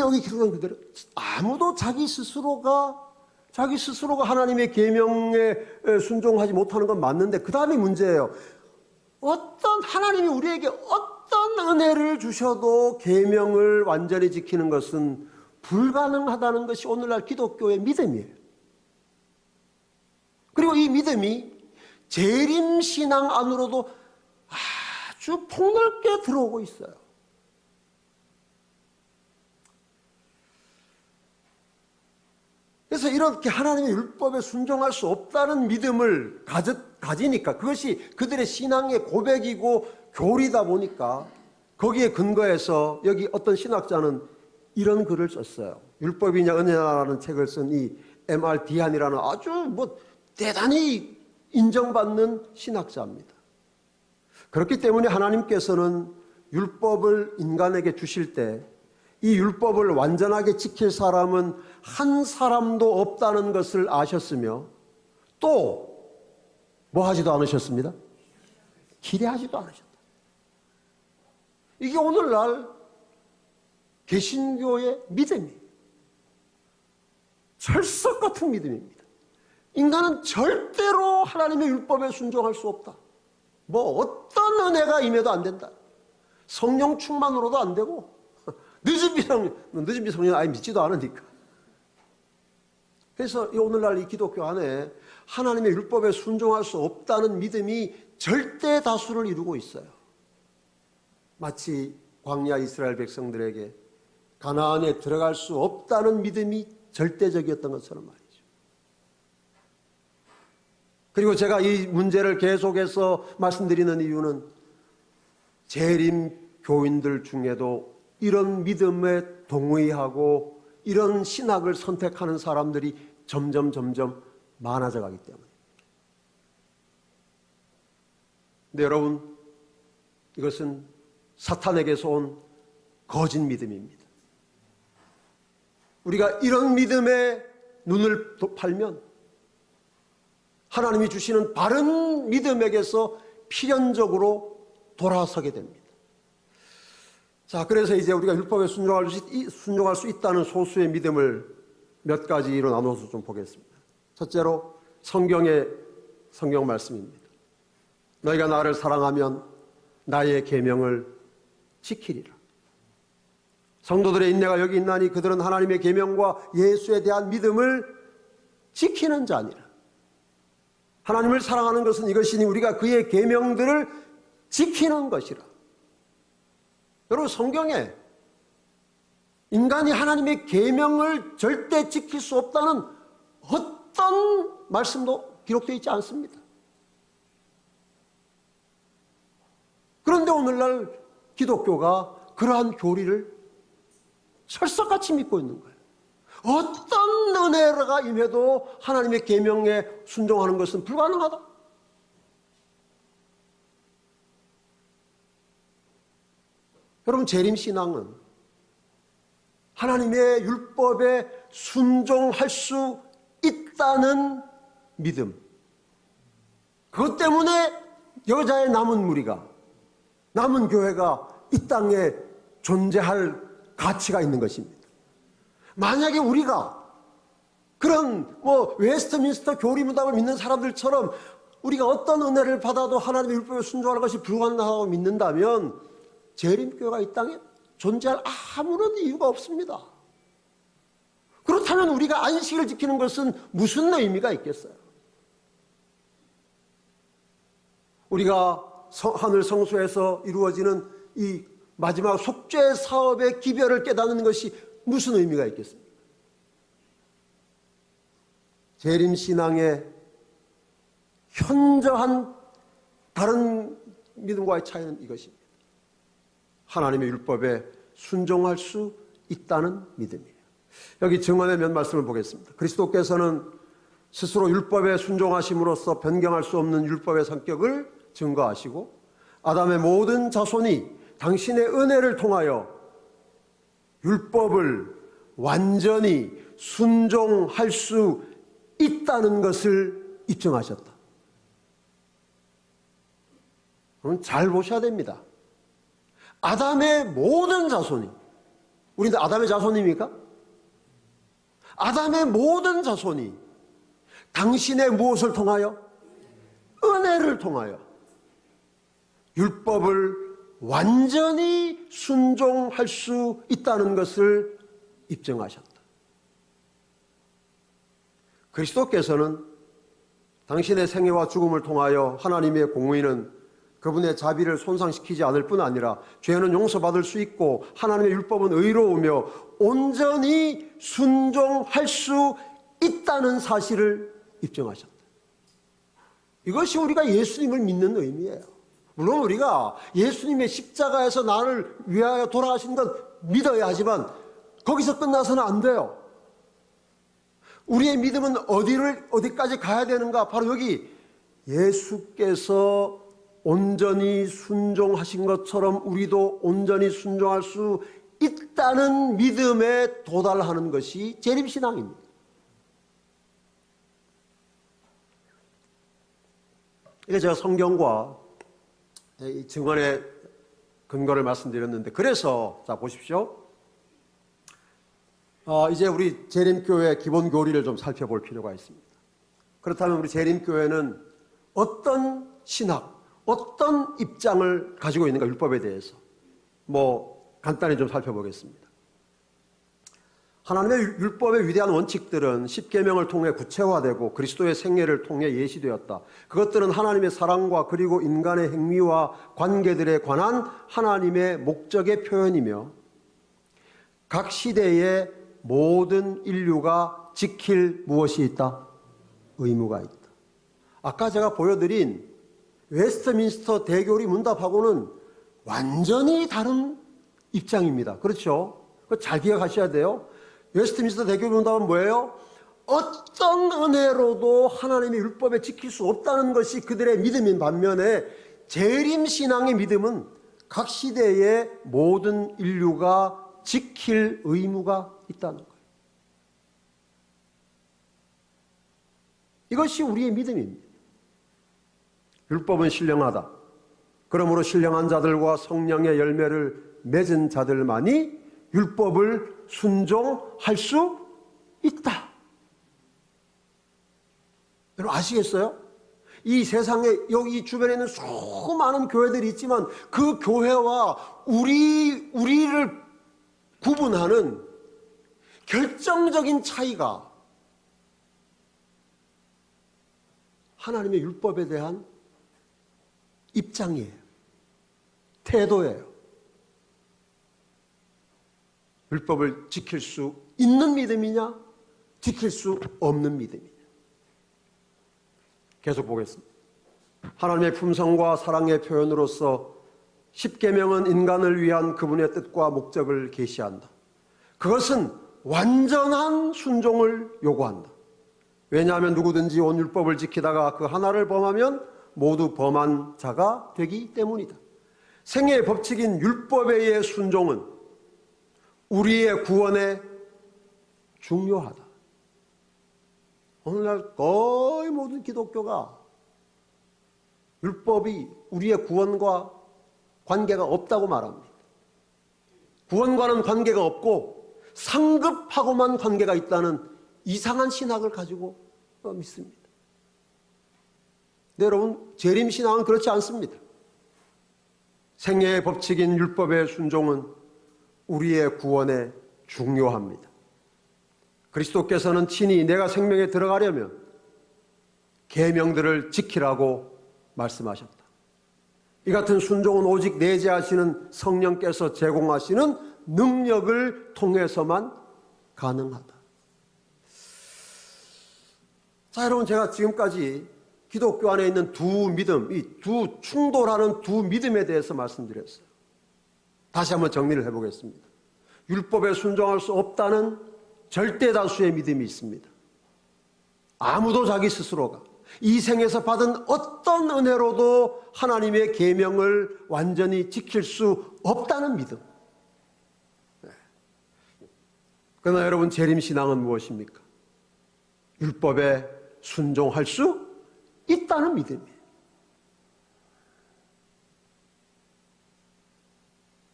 여기 기록한 그대로 아무도 자기 스스로가 하나님의 계명에 순종하지 못하는 건 맞는데, 그 다음이 문제예요. 하나님이 우리에게 어떤 은혜를 주셔도 계명을 완전히 지키는 것은 불가능하다는 것이 오늘날 기독교의 믿음이에요. 그리고 이 믿음이 재림신앙 안으로도 아주 폭넓게 들어오고 있어요. 그래서 이렇게 하나님의 율법에 순종할 수 없다는 믿음을 가지니까, 그것이 그들의 신앙의 고백이고 교리다 보니까, 거기에 근거해서 여기 어떤 신학자는 이런 글을 썼어요. 율법이냐 은혜냐라는 책을 쓴 이 M.R. 디한이라는 아주 대단히 인정받는 신학자입니다. 그렇기 때문에 하나님께서는 율법을 인간에게 주실 때 이 율법을 완전하게 지킬 사람은 한 사람도 없다는 것을 아셨으며, 또 뭐 하지도 않으셨습니다. 기대하지도 않으셨다. 이게 오늘날 개신교의 믿음이에요. 철석 같은 믿음입니다. 인간은 절대로 하나님의 율법에 순종할 수 없다. 어떤 은혜가 임해도 안 된다. 성령 충만으로도 안 되고, 늦은 비성령 아예 믿지도 않으니까. 그래서 오늘날 이 기독교 안에 하나님의 율법에 순종할 수 없다는 믿음이 절대 다수를 이루고 있어요. 마치 광야 이스라엘 백성들에게 가나안에 들어갈 수 없다는 믿음이 절대적이었던 것처럼 말이죠. 그리고 제가 이 문제를 계속해서 말씀드리는 이유는 재림 교인들 중에도 이런 믿음에 동의하고 이런 신학을 선택하는 사람들이 점점 많아져 가기 때문입니다. 근데 여러분, 이것은 사탄에게서 온 거짓 믿음입니다. 우리가 이런 믿음에 눈을 팔면 하나님이 주시는 바른 믿음에게서 필연적으로 돌아서게 됩니다. 자, 그래서 이제 우리가 율법에 순종할 수 있다는 소수의 믿음을 몇 가지로 나눠서 좀 보겠습니다. 첫째로 성경 말씀입니다. 너희가 나를 사랑하면 나의 계명을 지키리라. 성도들의 인내가 여기 있나니 그들은 하나님의 계명과 예수에 대한 믿음을 지키는 자니라. 하나님을 사랑하는 것은 이것이니 우리가 그의 계명들을 지키는 것이라. 여러분, 성경에 인간이 하나님의 계명을 절대 지킬 수 없다는 어떤 말씀도 기록되어 있지 않습니다. 그런데 오늘날 기독교가 그러한 교리를 철석같이 믿고 있는 거예요. 어떤 은혜가 임해도 하나님의 계명에 순종하는 것은 불가능하다. 여러분, 재림신앙은 하나님의 율법에 순종할 수 있다는 믿음. 그것 때문에 여자의 남은 무리가, 남은 교회가 이 땅에 존재할 가치가 있는 것입니다. 만약에 우리가 그런 웨스트민스터 교리문답을 믿는 사람들처럼 우리가 어떤 은혜를 받아도 하나님의 율법에 순종하는 것이 불가능하다고 믿는다면 재림교회가 이 땅에 존재할 아무런 이유가 없습니다. 그렇다면 우리가 안식을 지키는 것은 무슨 의미가 있겠어요? 우리가 하늘 성소에서 이루어지는 이 마지막 속죄 사업의 기별을 깨닫는 것이 무슨 의미가 있겠습니까? 재림신앙의 현저한 다른 믿음과의 차이는 이것입니다. 하나님의 율법에 순종할 수 있다는 믿음이에요. 여기 증언의 몇 말씀을 보겠습니다. 그리스도께서는 스스로 율법에 순종하심으로써 변경할 수 없는 율법의 성격을 증거하시고 아담의 모든 자손이 당신의 은혜를 통하여 율법을 완전히 순종할 수 있다는 것을 입증하셨다. 그럼 잘 보셔야 됩니다. 아담의 모든 자손이, 우리는 아담의 자손입니까? 아담의 모든 자손이 당신의 무엇을 통하여? 은혜를 통하여 율법을 완전히 순종할 수 있다는 것을 입증하셨다. 그리스도께서는 당신의 생애와 죽음을 통하여 하나님의 공의는 그분의 자비를 손상시키지 않을 뿐 아니라 죄는 용서받을 수 있고 하나님의 율법은 의로우며 온전히 순종할 수 있다는 사실을 입증하셨다. 이것이 우리가 예수님을 믿는 의미예요. 물론 우리가 예수님의 십자가에서 나를 위하여 돌아가신 것 믿어야 하지만 거기서 끝나서는 안 돼요. 우리의 믿음은 어디까지 가야 되는가? 바로 여기 예수께서 온전히 순종하신 것처럼 우리도 온전히 순종할 수 있다는 믿음에 도달하는 것이 재림신앙입니다. 이게 제가 성경과 증언의 근거를 말씀드렸는데, 그래서 자 보십시오. 이제 우리 재림교회 기본 교리를 좀 살펴볼 필요가 있습니다. 그렇다면 우리 재림교회는 어떤 신학, 어떤 입장을 가지고 있는가, 율법에 대해서 간단히 좀 살펴보겠습니다. 하나님의 율법의 위대한 원칙들은 십계명을 통해 구체화되고 그리스도의 생애를 통해 예시되었다. 그것들은 하나님의 사랑과 그리고 인간의 행위와 관계들에 관한 하나님의 목적의 표현이며 각 시대의 모든 인류가 지킬 무엇이 있다? 의무가 있다. 아까 제가 보여드린 웨스트민스터 대교리 문답하고는 완전히 다른 입장입니다. 그렇죠? 잘 기억하셔야 돼요. 웨스트민스터 대교리 문답은 뭐예요? 어떤 은혜로도 하나님의 율법에 지킬 수 없다는 것이 그들의 믿음인 반면에 재림신앙의 믿음은 각 시대의 모든 인류가 지킬 의무가 있다는 거예요. 이것이 우리의 믿음입니다. 율법은 신령하다. 그러므로 신령한 자들과 성령의 열매를 맺은 자들만이 율법을 순종할 수 있다. 여러분 아시겠어요? 이 세상에 여기 주변에 있는 수많은 교회들이 있지만 그 교회와 우리를 구분하는 결정적인 차이가 하나님의 율법에 대한 입장이에요. 태도예요. 율법을 지킬 수 있는 믿음이냐, 지킬 수 없는 믿음이냐. 계속 보겠습니다. 하나님의 품성과 사랑의 표현으로서 십계명은 인간을 위한 그분의 뜻과 목적을 계시한다. 그것은 완전한 순종을 요구한다. 왜냐하면 누구든지 온 율법을 지키다가 그 하나를 범하면 모두 범한 자가 되기 때문이다. 생애의 법칙인 율법에 의해 순종은 우리의 구원에 중요하다. 오늘날 거의 모든 기독교가 율법이 우리의 구원과 관계가 없다고 말합니다. 구원과는 관계가 없고 상급하고만 관계가 있다는 이상한 신학을 가지고 믿습니다. 근데 여러분, 재림신앙은 그렇지 않습니다. 생애의 법칙인 율법의 순종은 우리의 구원에 중요합니다. 그리스도께서는 친히 내가 생명에 들어가려면 계명들을 지키라고 말씀하셨다. 이 같은 순종은 오직 내재하시는 성령께서 제공하시는 능력을 통해서만 가능하다. 자, 여러분, 제가 지금까지 기독교 안에 있는 두 믿음, 이 두 충돌하는 두 믿음에 대해서 말씀드렸어요. 다시 한번 정리를 해보겠습니다. 율법에 순종할 수 없다는 절대 다수의 믿음이 있습니다. 아무도 자기 스스로가 이 생에서 받은 어떤 은혜로도 하나님의 계명을 완전히 지킬 수 없다는 믿음. 그러나 여러분, 재림신앙은 무엇입니까? 율법에 순종할 수 있다는 믿음이에요.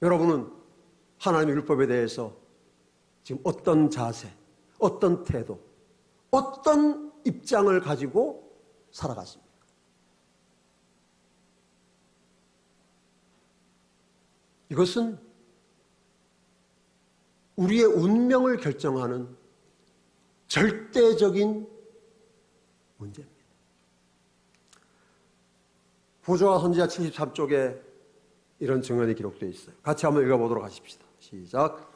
여러분은 하나님의 율법에 대해서 지금 어떤 자세, 어떤 태도, 어떤 입장을 가지고 살아가십니까? 이것은 우리의 운명을 결정하는 절대적인 문제입니다. 부조와 선지자 73쪽에 이런 증언이 기록되어 있어요. 같이 한번 읽어보도록 하십시다. 시작.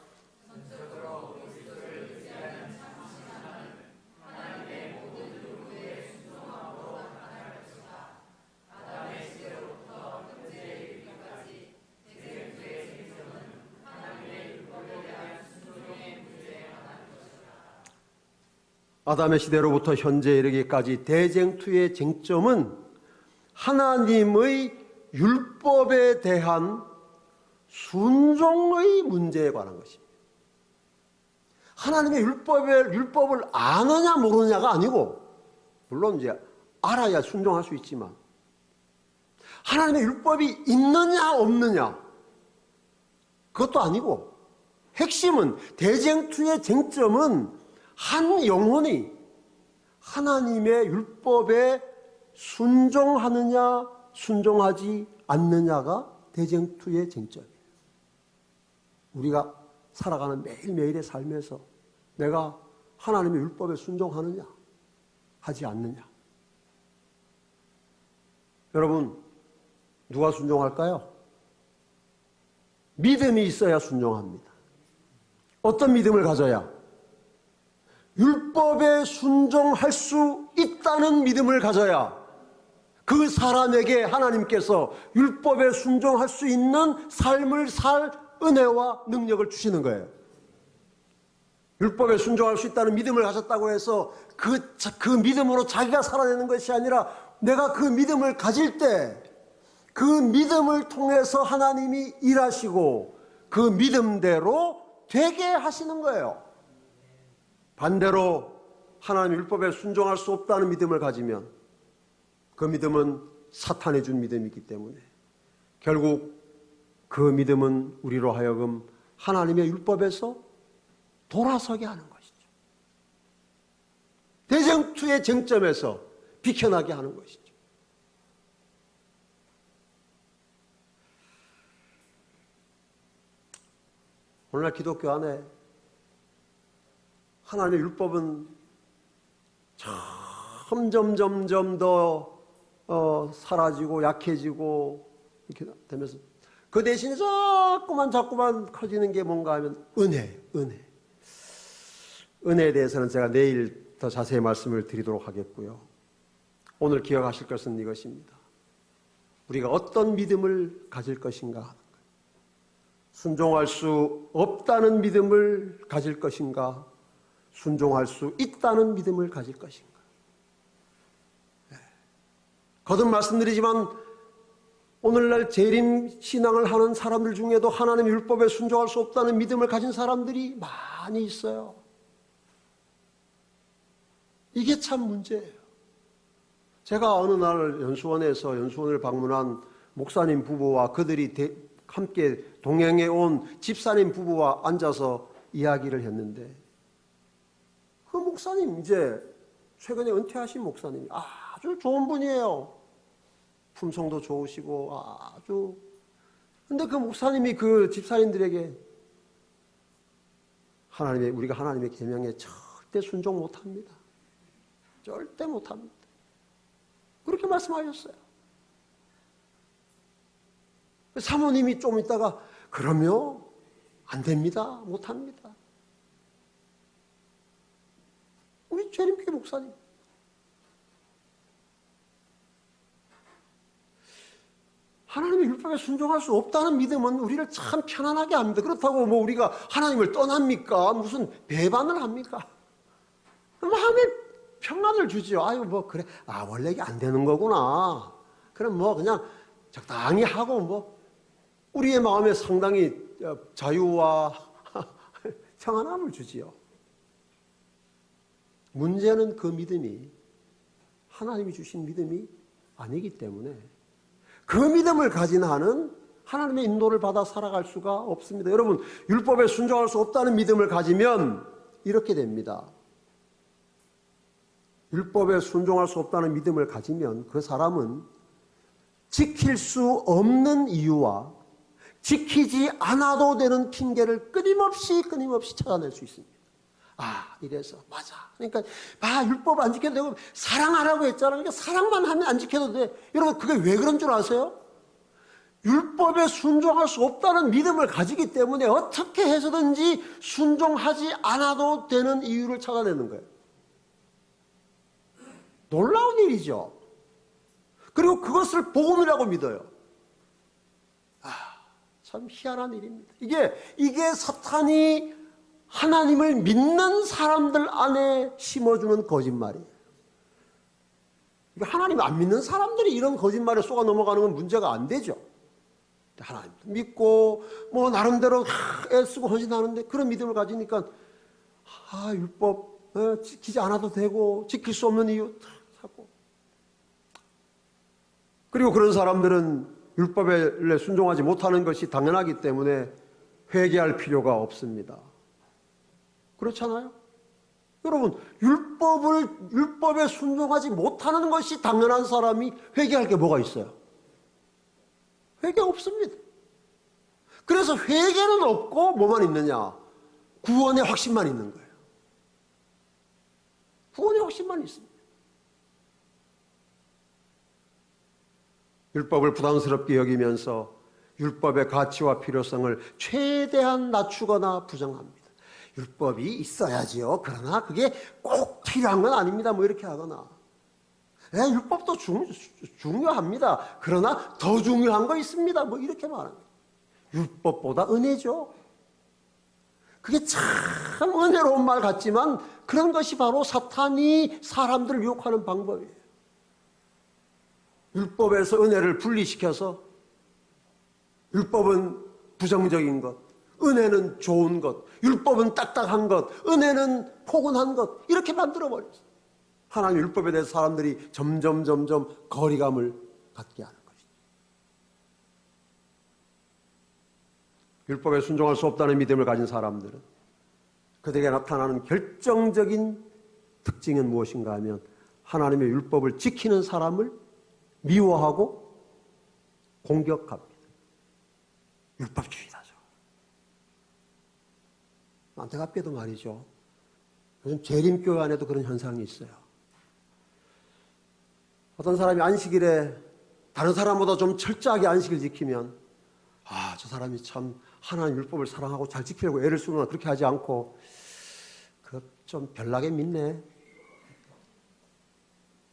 아담의 시대로부터 현재에 이르기까지 대쟁투의 쟁점은 하나님의 율법에 대한 순종의 문제에 관한 것입니다. 하나님의 율법을 아느냐 모르느냐가 아니고, 물론 이제 알아야 순종할 수 있지만, 하나님의 율법이 있느냐 없느냐 그것도 아니고, 핵심은, 대쟁투의 쟁점은 한 영혼이 하나님의 율법에 순종하느냐 순종하지 않느냐가 대쟁투의 쟁점이에요. 우리가 살아가는 매일매일의 삶에서 내가 하나님의 율법에 순종하느냐 하지 않느냐. 여러분, 누가 순종할까요? 믿음이 있어야 순종합니다. 어떤 믿음을 가져야? 율법에 순종할 수 있다는 믿음을 가져야 그 사람에게 하나님께서 율법에 순종할 수 있는 삶을 살 은혜와 능력을 주시는 거예요. 율법에 순종할 수 있다는 믿음을 가졌다고 해서 그 믿음으로 자기가 살아내는 것이 아니라, 내가 그 믿음을 가질 때 그 믿음을 통해서 하나님이 일하시고 그 믿음대로 되게 하시는 거예요. 반대로 하나님 율법에 순종할 수 없다는 믿음을 가지면 그 믿음은 사탄이 준 믿음이기 때문에 결국 그 믿음은 우리로 하여금 하나님의 율법에서 돌아서게 하는 것이죠. 대쟁투의 쟁점에서 비켜나게 하는 것이죠. 오늘날 기독교 안에 하나님의 율법은 점점 더 사라지고 약해지고 이렇게 되면서 그 대신에 자꾸만 커지는 게 뭔가 하면 은혜. 은혜에 대해서는 제가 내일 더 자세히 말씀을 드리도록 하겠고요. 오늘 기억하실 것은 이것입니다. 우리가 어떤 믿음을 가질 것인가? 순종할 수 없다는 믿음을 가질 것인가? 순종할 수 있다는 믿음을 가질 것인가? 거듭 말씀드리지만 오늘날 재림 신앙을 하는 사람들 중에도 하나님 율법에 순종할 수 없다는 믿음을 가진 사람들이 많이 있어요. 이게 참 문제예요. 제가 어느 날 연수원을 방문한 목사님 부부와 그들이 함께 동행해 온 집사님 부부와 앉아서 이야기를 했는데 그 목사님 이제 최근에 은퇴하신 목사님이 아주 좋은 분이에요. 품성도 좋으시고 아주. 근데 그 목사님이 그 집사님들에게 우리가 하나님의 계명에 절대 순종 못합니다. 절대 못합니다. 그렇게 말씀하셨어요. 사모님이 좀 있다가 그러면 안 됩니다. 못합니다. 우리 재림교회 목사님. 하나님의 율법에 순종할 수 없다는 믿음은 우리를 참 편안하게 합니다. 그렇다고 우리가 하나님을 떠납니까? 무슨 배반을 합니까? 마음에 평안을 주지요. 그래. 원래 이게 안 되는 거구나. 그럼 그냥 적당히 하고 우리의 마음에 상당히 자유와 평안함을 주지요. 문제는 그 믿음이 하나님이 주신 믿음이 아니기 때문에 그 믿음을 가진 한은 하나님의 인도를 받아 살아갈 수가 없습니다. 여러분, 율법에 순종할 수 없다는 믿음을 가지면 이렇게 됩니다. 율법에 순종할 수 없다는 믿음을 가지면 그 사람은 지킬 수 없는 이유와 지키지 않아도 되는 핑계를 끊임없이 찾아낼 수 있습니다. 이래서 맞아. 그러니까 율법 안 지켜도 되고 사랑하라고 했잖아. 그러니까 사랑만 하면 안 지켜도 돼. 여러분 그게 왜 그런 줄 아세요? 율법에 순종할 수 없다는 믿음을 가지기 때문에 어떻게 해서든지 순종하지 않아도 되는 이유를 찾아내는 거예요. 놀라운 일이죠. 그리고 그것을 복음이라고 믿어요. 참 희한한 일입니다. 이게 사탄이 하나님을 믿는 사람들 안에 심어주는 거짓말이에요. 하나님 안 믿는 사람들이 이런 거짓말에 속아 넘어가는 건 문제가 안 되죠. 하나님도 믿고 나름대로 애쓰고 헌신하는데 그런 믿음을 가지니까 율법 지키지 않아도 되고 지킬 수 없는 이유 하고, 그리고 그런 사람들은 율법에 순종하지 못하는 것이 당연하기 때문에 회개할 필요가 없습니다. 그렇잖아요? 여러분, 율법에 순종하지 못하는 것이 당연한 사람이 회개할 게 뭐가 있어요? 회개 없습니다. 그래서 회개는 없고 뭐만 있느냐? 구원의 확신만 있는 거예요. 구원의 확신만 있습니다. 율법을 부담스럽게 여기면서 율법의 가치와 필요성을 최대한 낮추거나 부정합니다. 율법이 있어야지요. 그러나 그게 꼭 필요한 건 아닙니다. 이렇게 하거나. 율법도 중요합니다. 그러나 더 중요한 거 있습니다. 이렇게 말합니다. 율법보다 은혜죠. 그게 참 은혜로운 말 같지만 그런 것이 바로 사탄이 사람들을 유혹하는 방법이에요. 율법에서 은혜를 분리시켜서 율법은 부정적인 것, 은혜는 좋은 것, 율법은 딱딱한 것, 은혜는 포근한 것, 이렇게 만들어버렸어요. 하나님 율법에 대해서 사람들이 점점 거리감을 갖게 하는 것이죠. 율법에 순종할 수 없다는 믿음을 가진 사람들은 그들에게 나타나는 결정적인 특징은 무엇인가 하면 하나님의 율법을 지키는 사람을 미워하고 공격합니다. 율법주의자죠. 안타깝게도 말이죠. 요즘 재림교회 안에도 그런 현상이 있어요. 어떤 사람이 안식일에 다른 사람보다 좀 철저하게 안식을 지키면 저 사람이 참 하나님 율법을 사랑하고 잘 지키려고 애를 쓰구나, 그렇게 하지 않고 좀 별나게 믿네.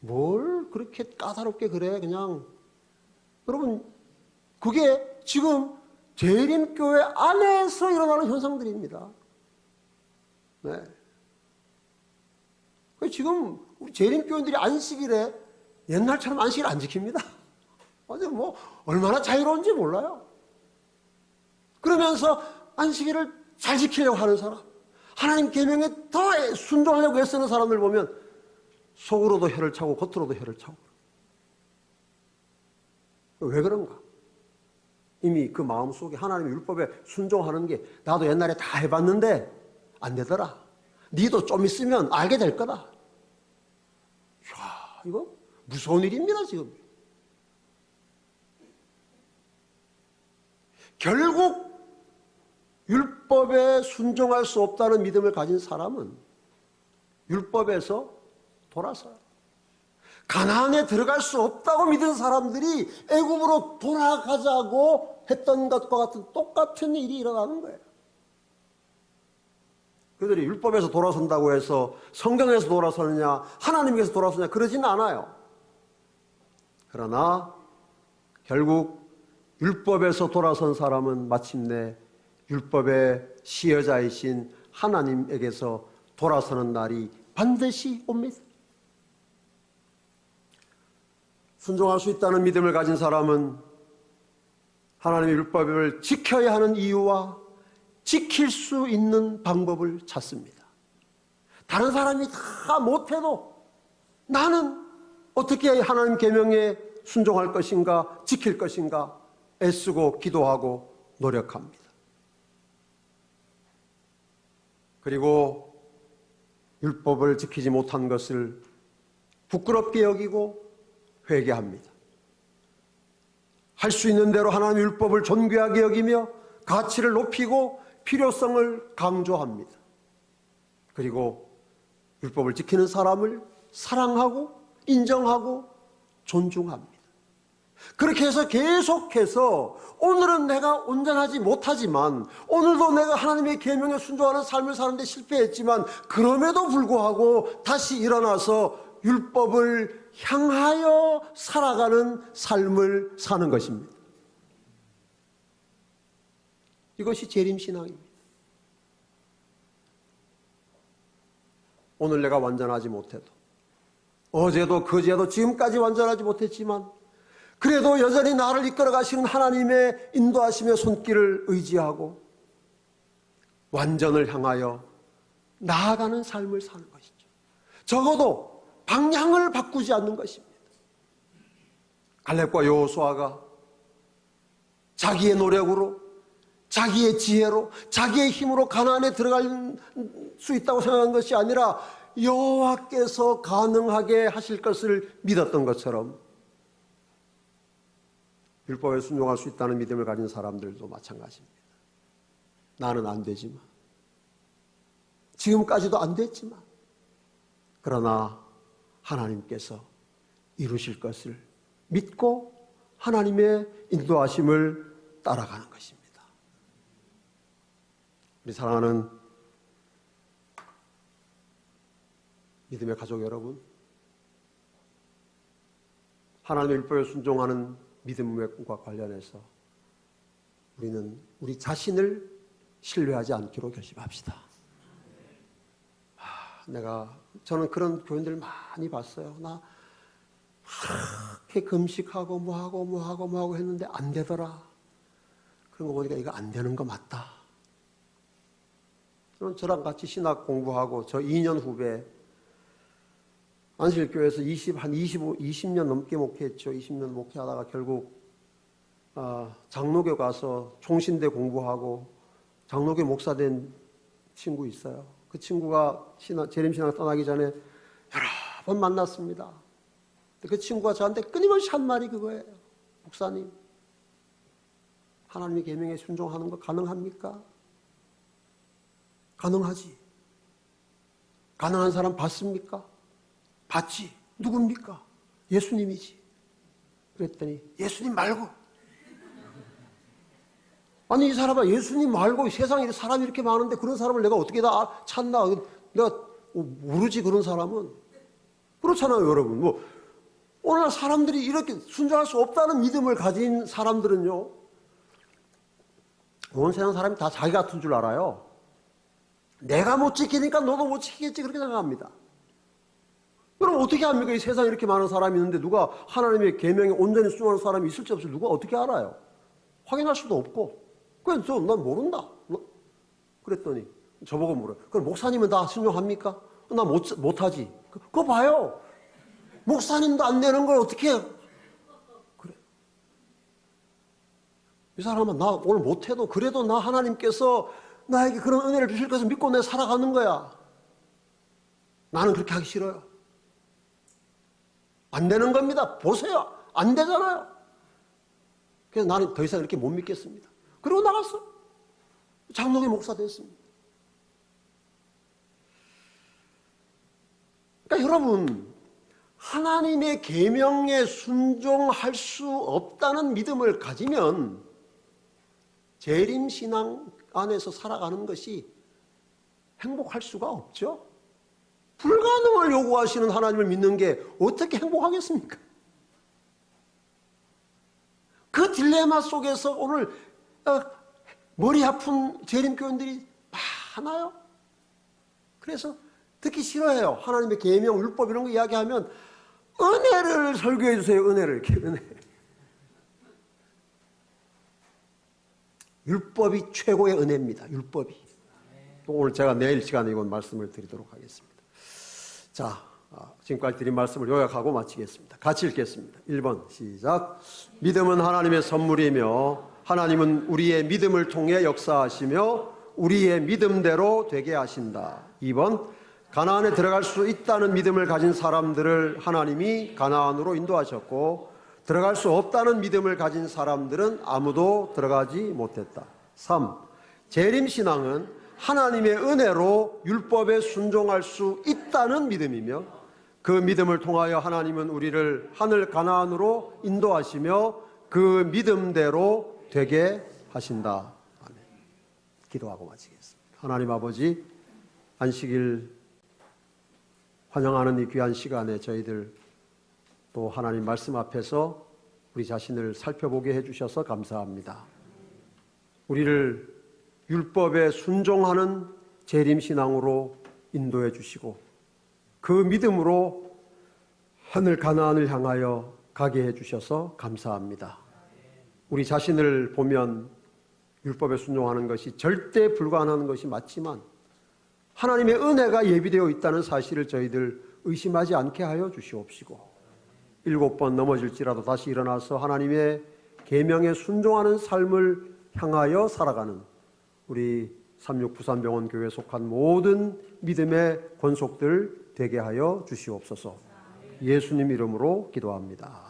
뭘 그렇게 까다롭게 그래. 그냥 여러분, 그게 지금 재림교회 안에서 일어나는 현상들입니다. 네. 지금 우리 재림교인들이 안식일에 옛날처럼 안식일 안 지킵니다. 완전 얼마나 자유로운지 몰라요. 그러면서 안식일을 잘 지키려고 하는 사람, 하나님 계명에 더 순종하려고 애쓰는 사람들 보면 속으로도 혀를 차고 겉으로도 혀를 차고. 왜 그런가? 이미 그 마음속에 하나님의 율법에 순종하는 게 나도 옛날에 다 해봤는데 안 되더라. 니도 좀 있으면 알게 될 거다. 이야, 이거 무서운 일입니다, 지금. 결국 율법에 순종할 수 없다는 믿음을 가진 사람은 율법에서 돌아서요. 가나안에 들어갈 수 없다고 믿은 사람들이 애굽으로 돌아가자고 했던 것과 같은 똑같은 일이 일어나는 거예요. 그들이 율법에서 돌아선다고 해서 성경에서 돌아서느냐, 하나님께서 돌아서느냐, 그러지는 않아요. 그러나 결국 율법에서 돌아선 사람은 마침내 율법의 시여자이신 하나님에게서 돌아서는 날이 반드시 옵니다. 순종할 수 있다는 믿음을 가진 사람은 하나님의 율법을 지켜야 하는 이유와 지킬 수 있는 방법을 찾습니다. 다른 사람이 다 못해도 나는 어떻게 하나님 계명에 순종할 것인가, 지킬 것인가 애쓰고 기도하고 노력합니다. 그리고 율법을 지키지 못한 것을 부끄럽게 여기고 회개합니다. 할 수 있는 대로 하나님의 율법을 존귀하게 여기며 가치를 높이고 필요성을 강조합니다. 그리고 율법을 지키는 사람을 사랑하고 인정하고 존중합니다. 그렇게 해서 계속해서 오늘은 내가 온전하지 못하지만, 오늘도 내가 하나님의 계명에 순종하는 삶을 사는데 실패했지만 그럼에도 불구하고 다시 일어나서 율법을 향하여 살아가는 삶을 사는 것입니다. 이것이 재림신앙입니다. 오늘 내가 완전하지 못해도, 어제도 그제도 지금까지 완전하지 못했지만 그래도 여전히 나를 이끌어 가시는 하나님의 인도하심의 손길을 의지하고 완전을 향하여 나아가는 삶을 사는 것이죠. 적어도 방향을 바꾸지 않는 것입니다. 갈렙과 여호수아가 자기의 노력으로, 자기의 지혜로, 자기의 힘으로 가나안에 들어갈 수 있다고 생각한 것이 아니라 여호와께서 가능하게 하실 것을 믿었던 것처럼 율법에 순종할 수 있다는 믿음을 가진 사람들도 마찬가지입니다. 나는 안 되지만, 지금까지도 안 됐지만, 그러나 하나님께서 이루실 것을 믿고 하나님의 인도하심을 따라가는 것입니다. 우리 사랑하는 믿음의 가족 여러분, 하나님의 율법에 순종하는 믿음과 관련해서 우리는 우리 자신을 신뢰하지 않기로 결심합시다. 저는 그런 교인들 많이 봤어요. 나 그렇게 금식하고 뭐하고 했는데 안 되더라. 그런 거 보니까 이거 안 되는 거 맞다. 저랑 같이 신학 공부하고 저 2년 후배 안식일교회에서 20년 넘게 목회했죠. 20년 목회하다가 결국 장로교 가서 총신대 공부하고 장로교 목사 된 친구 있어요. 그 친구가 재림신앙 떠나기 전에 여러 번 만났습니다. 그 친구가 저한테 끊임없이 한 말이 그거예요. 목사님, 하나님의 계명에 순종하는 거 가능합니까? 가능하지. 가능한 사람 봤습니까? 봤지. 누굽니까? 예수님이지. 그랬더니 예수님 말고. 아니 이 사람아, 예수님 말고 세상에 사람이 이렇게 많은데 그런 사람을 내가 어떻게 다 찾나. 내가 모르지 그런 사람은. 그렇잖아요 여러분. 뭐 오늘날 사람들이 이렇게 순종할 수 없다는 믿음을 가진 사람들은요, 온 세상 사람이 다 자기 같은 줄 알아요. 내가 못 지키니까 너도 못 지키겠지, 그렇게 생각합니다. 그럼 어떻게 합니까? 이 세상에 이렇게 많은 사람이 있는데 누가 하나님의 계명에 온전히 순종하는 사람이 있을지 없을지 누가 어떻게 알아요? 확인할 수도 없고. 그래서 난 모른다. 그랬더니 저보고 물어요. 그럼 목사님은 다 순종합니까? 나 못하지. 그거 봐요. 목사님도 안 되는 걸 어떻게 해? 그래. 이 사람은 나 오늘 못해도 그래도 나 하나님께서 나에게 그런 은혜를 주실 것을 믿고 내가 살아가는 거야. 나는 그렇게 하기 싫어요. 안 되는 겁니다. 보세요. 안 되잖아요. 그래서 나는 더 이상 이렇게 못 믿겠습니다. 그리고 나갔어. 장로교 목사 됐습니다. 그러니까 여러분, 하나님의 계명에 순종할 수 없다는 믿음을 가지면 재림신앙 안에서 살아가는 것이 행복할 수가 없죠. 불가능을 요구하시는 하나님을 믿는 게 어떻게 행복하겠습니까? 그 딜레마 속에서 오늘 머리 아픈 재림교인들이 많아요. 그래서 듣기 싫어해요. 하나님의 계명, 율법 이런 거 이야기하면 은혜를 설교해 주세요. 은혜를 이렇게 은혜. 율법이 최고의 은혜입니다. 율법이. 오늘 제가 내일 시간에 이건 말씀을 드리도록 하겠습니다. 자, 지금까지 드린 말씀을 요약하고 마치겠습니다. 같이 읽겠습니다. 1번 시작. 믿음은 하나님의 선물이며 하나님은 우리의 믿음을 통해 역사하시며 우리의 믿음대로 되게 하신다. 2번 가나안에 들어갈 수 있다는 믿음을 가진 사람들을 하나님이 가나안으로 인도하셨고 들어갈 수 없다는 믿음을 가진 사람들은 아무도 들어가지 못했다. 3. 재림신앙은 하나님의 은혜로 율법에 순종할 수 있다는 믿음이며 그 믿음을 통하여 하나님은 우리를 하늘 가나안으로 인도하시며 그 믿음대로 되게 하신다. 아멘. 기도하고 마치겠습니다. 하나님 아버지, 안식일 환영하는 이 귀한 시간에 저희들 또 하나님 말씀 앞에서 우리 자신을 살펴보게 해주셔서 감사합니다. 우리를 율법에 순종하는 재림신앙으로 인도해 주시고 그 믿음으로 하늘 가나안을 향하여 가게 해 주셔서 감사합니다. 우리 자신을 보면 율법에 순종하는 것이 절대 불가능한 것이 맞지만 하나님의 은혜가 예비되어 있다는 사실을 저희들 의심하지 않게 하여 주시옵시고 7번 넘어질지라도 다시 일어나서 하나님의 계명에 순종하는 삶을 향하여 살아가는 우리 36 부산병원 교회에 속한 모든 믿음의 권속들 되게 하여 주시옵소서. 예수님 이름으로 기도합니다.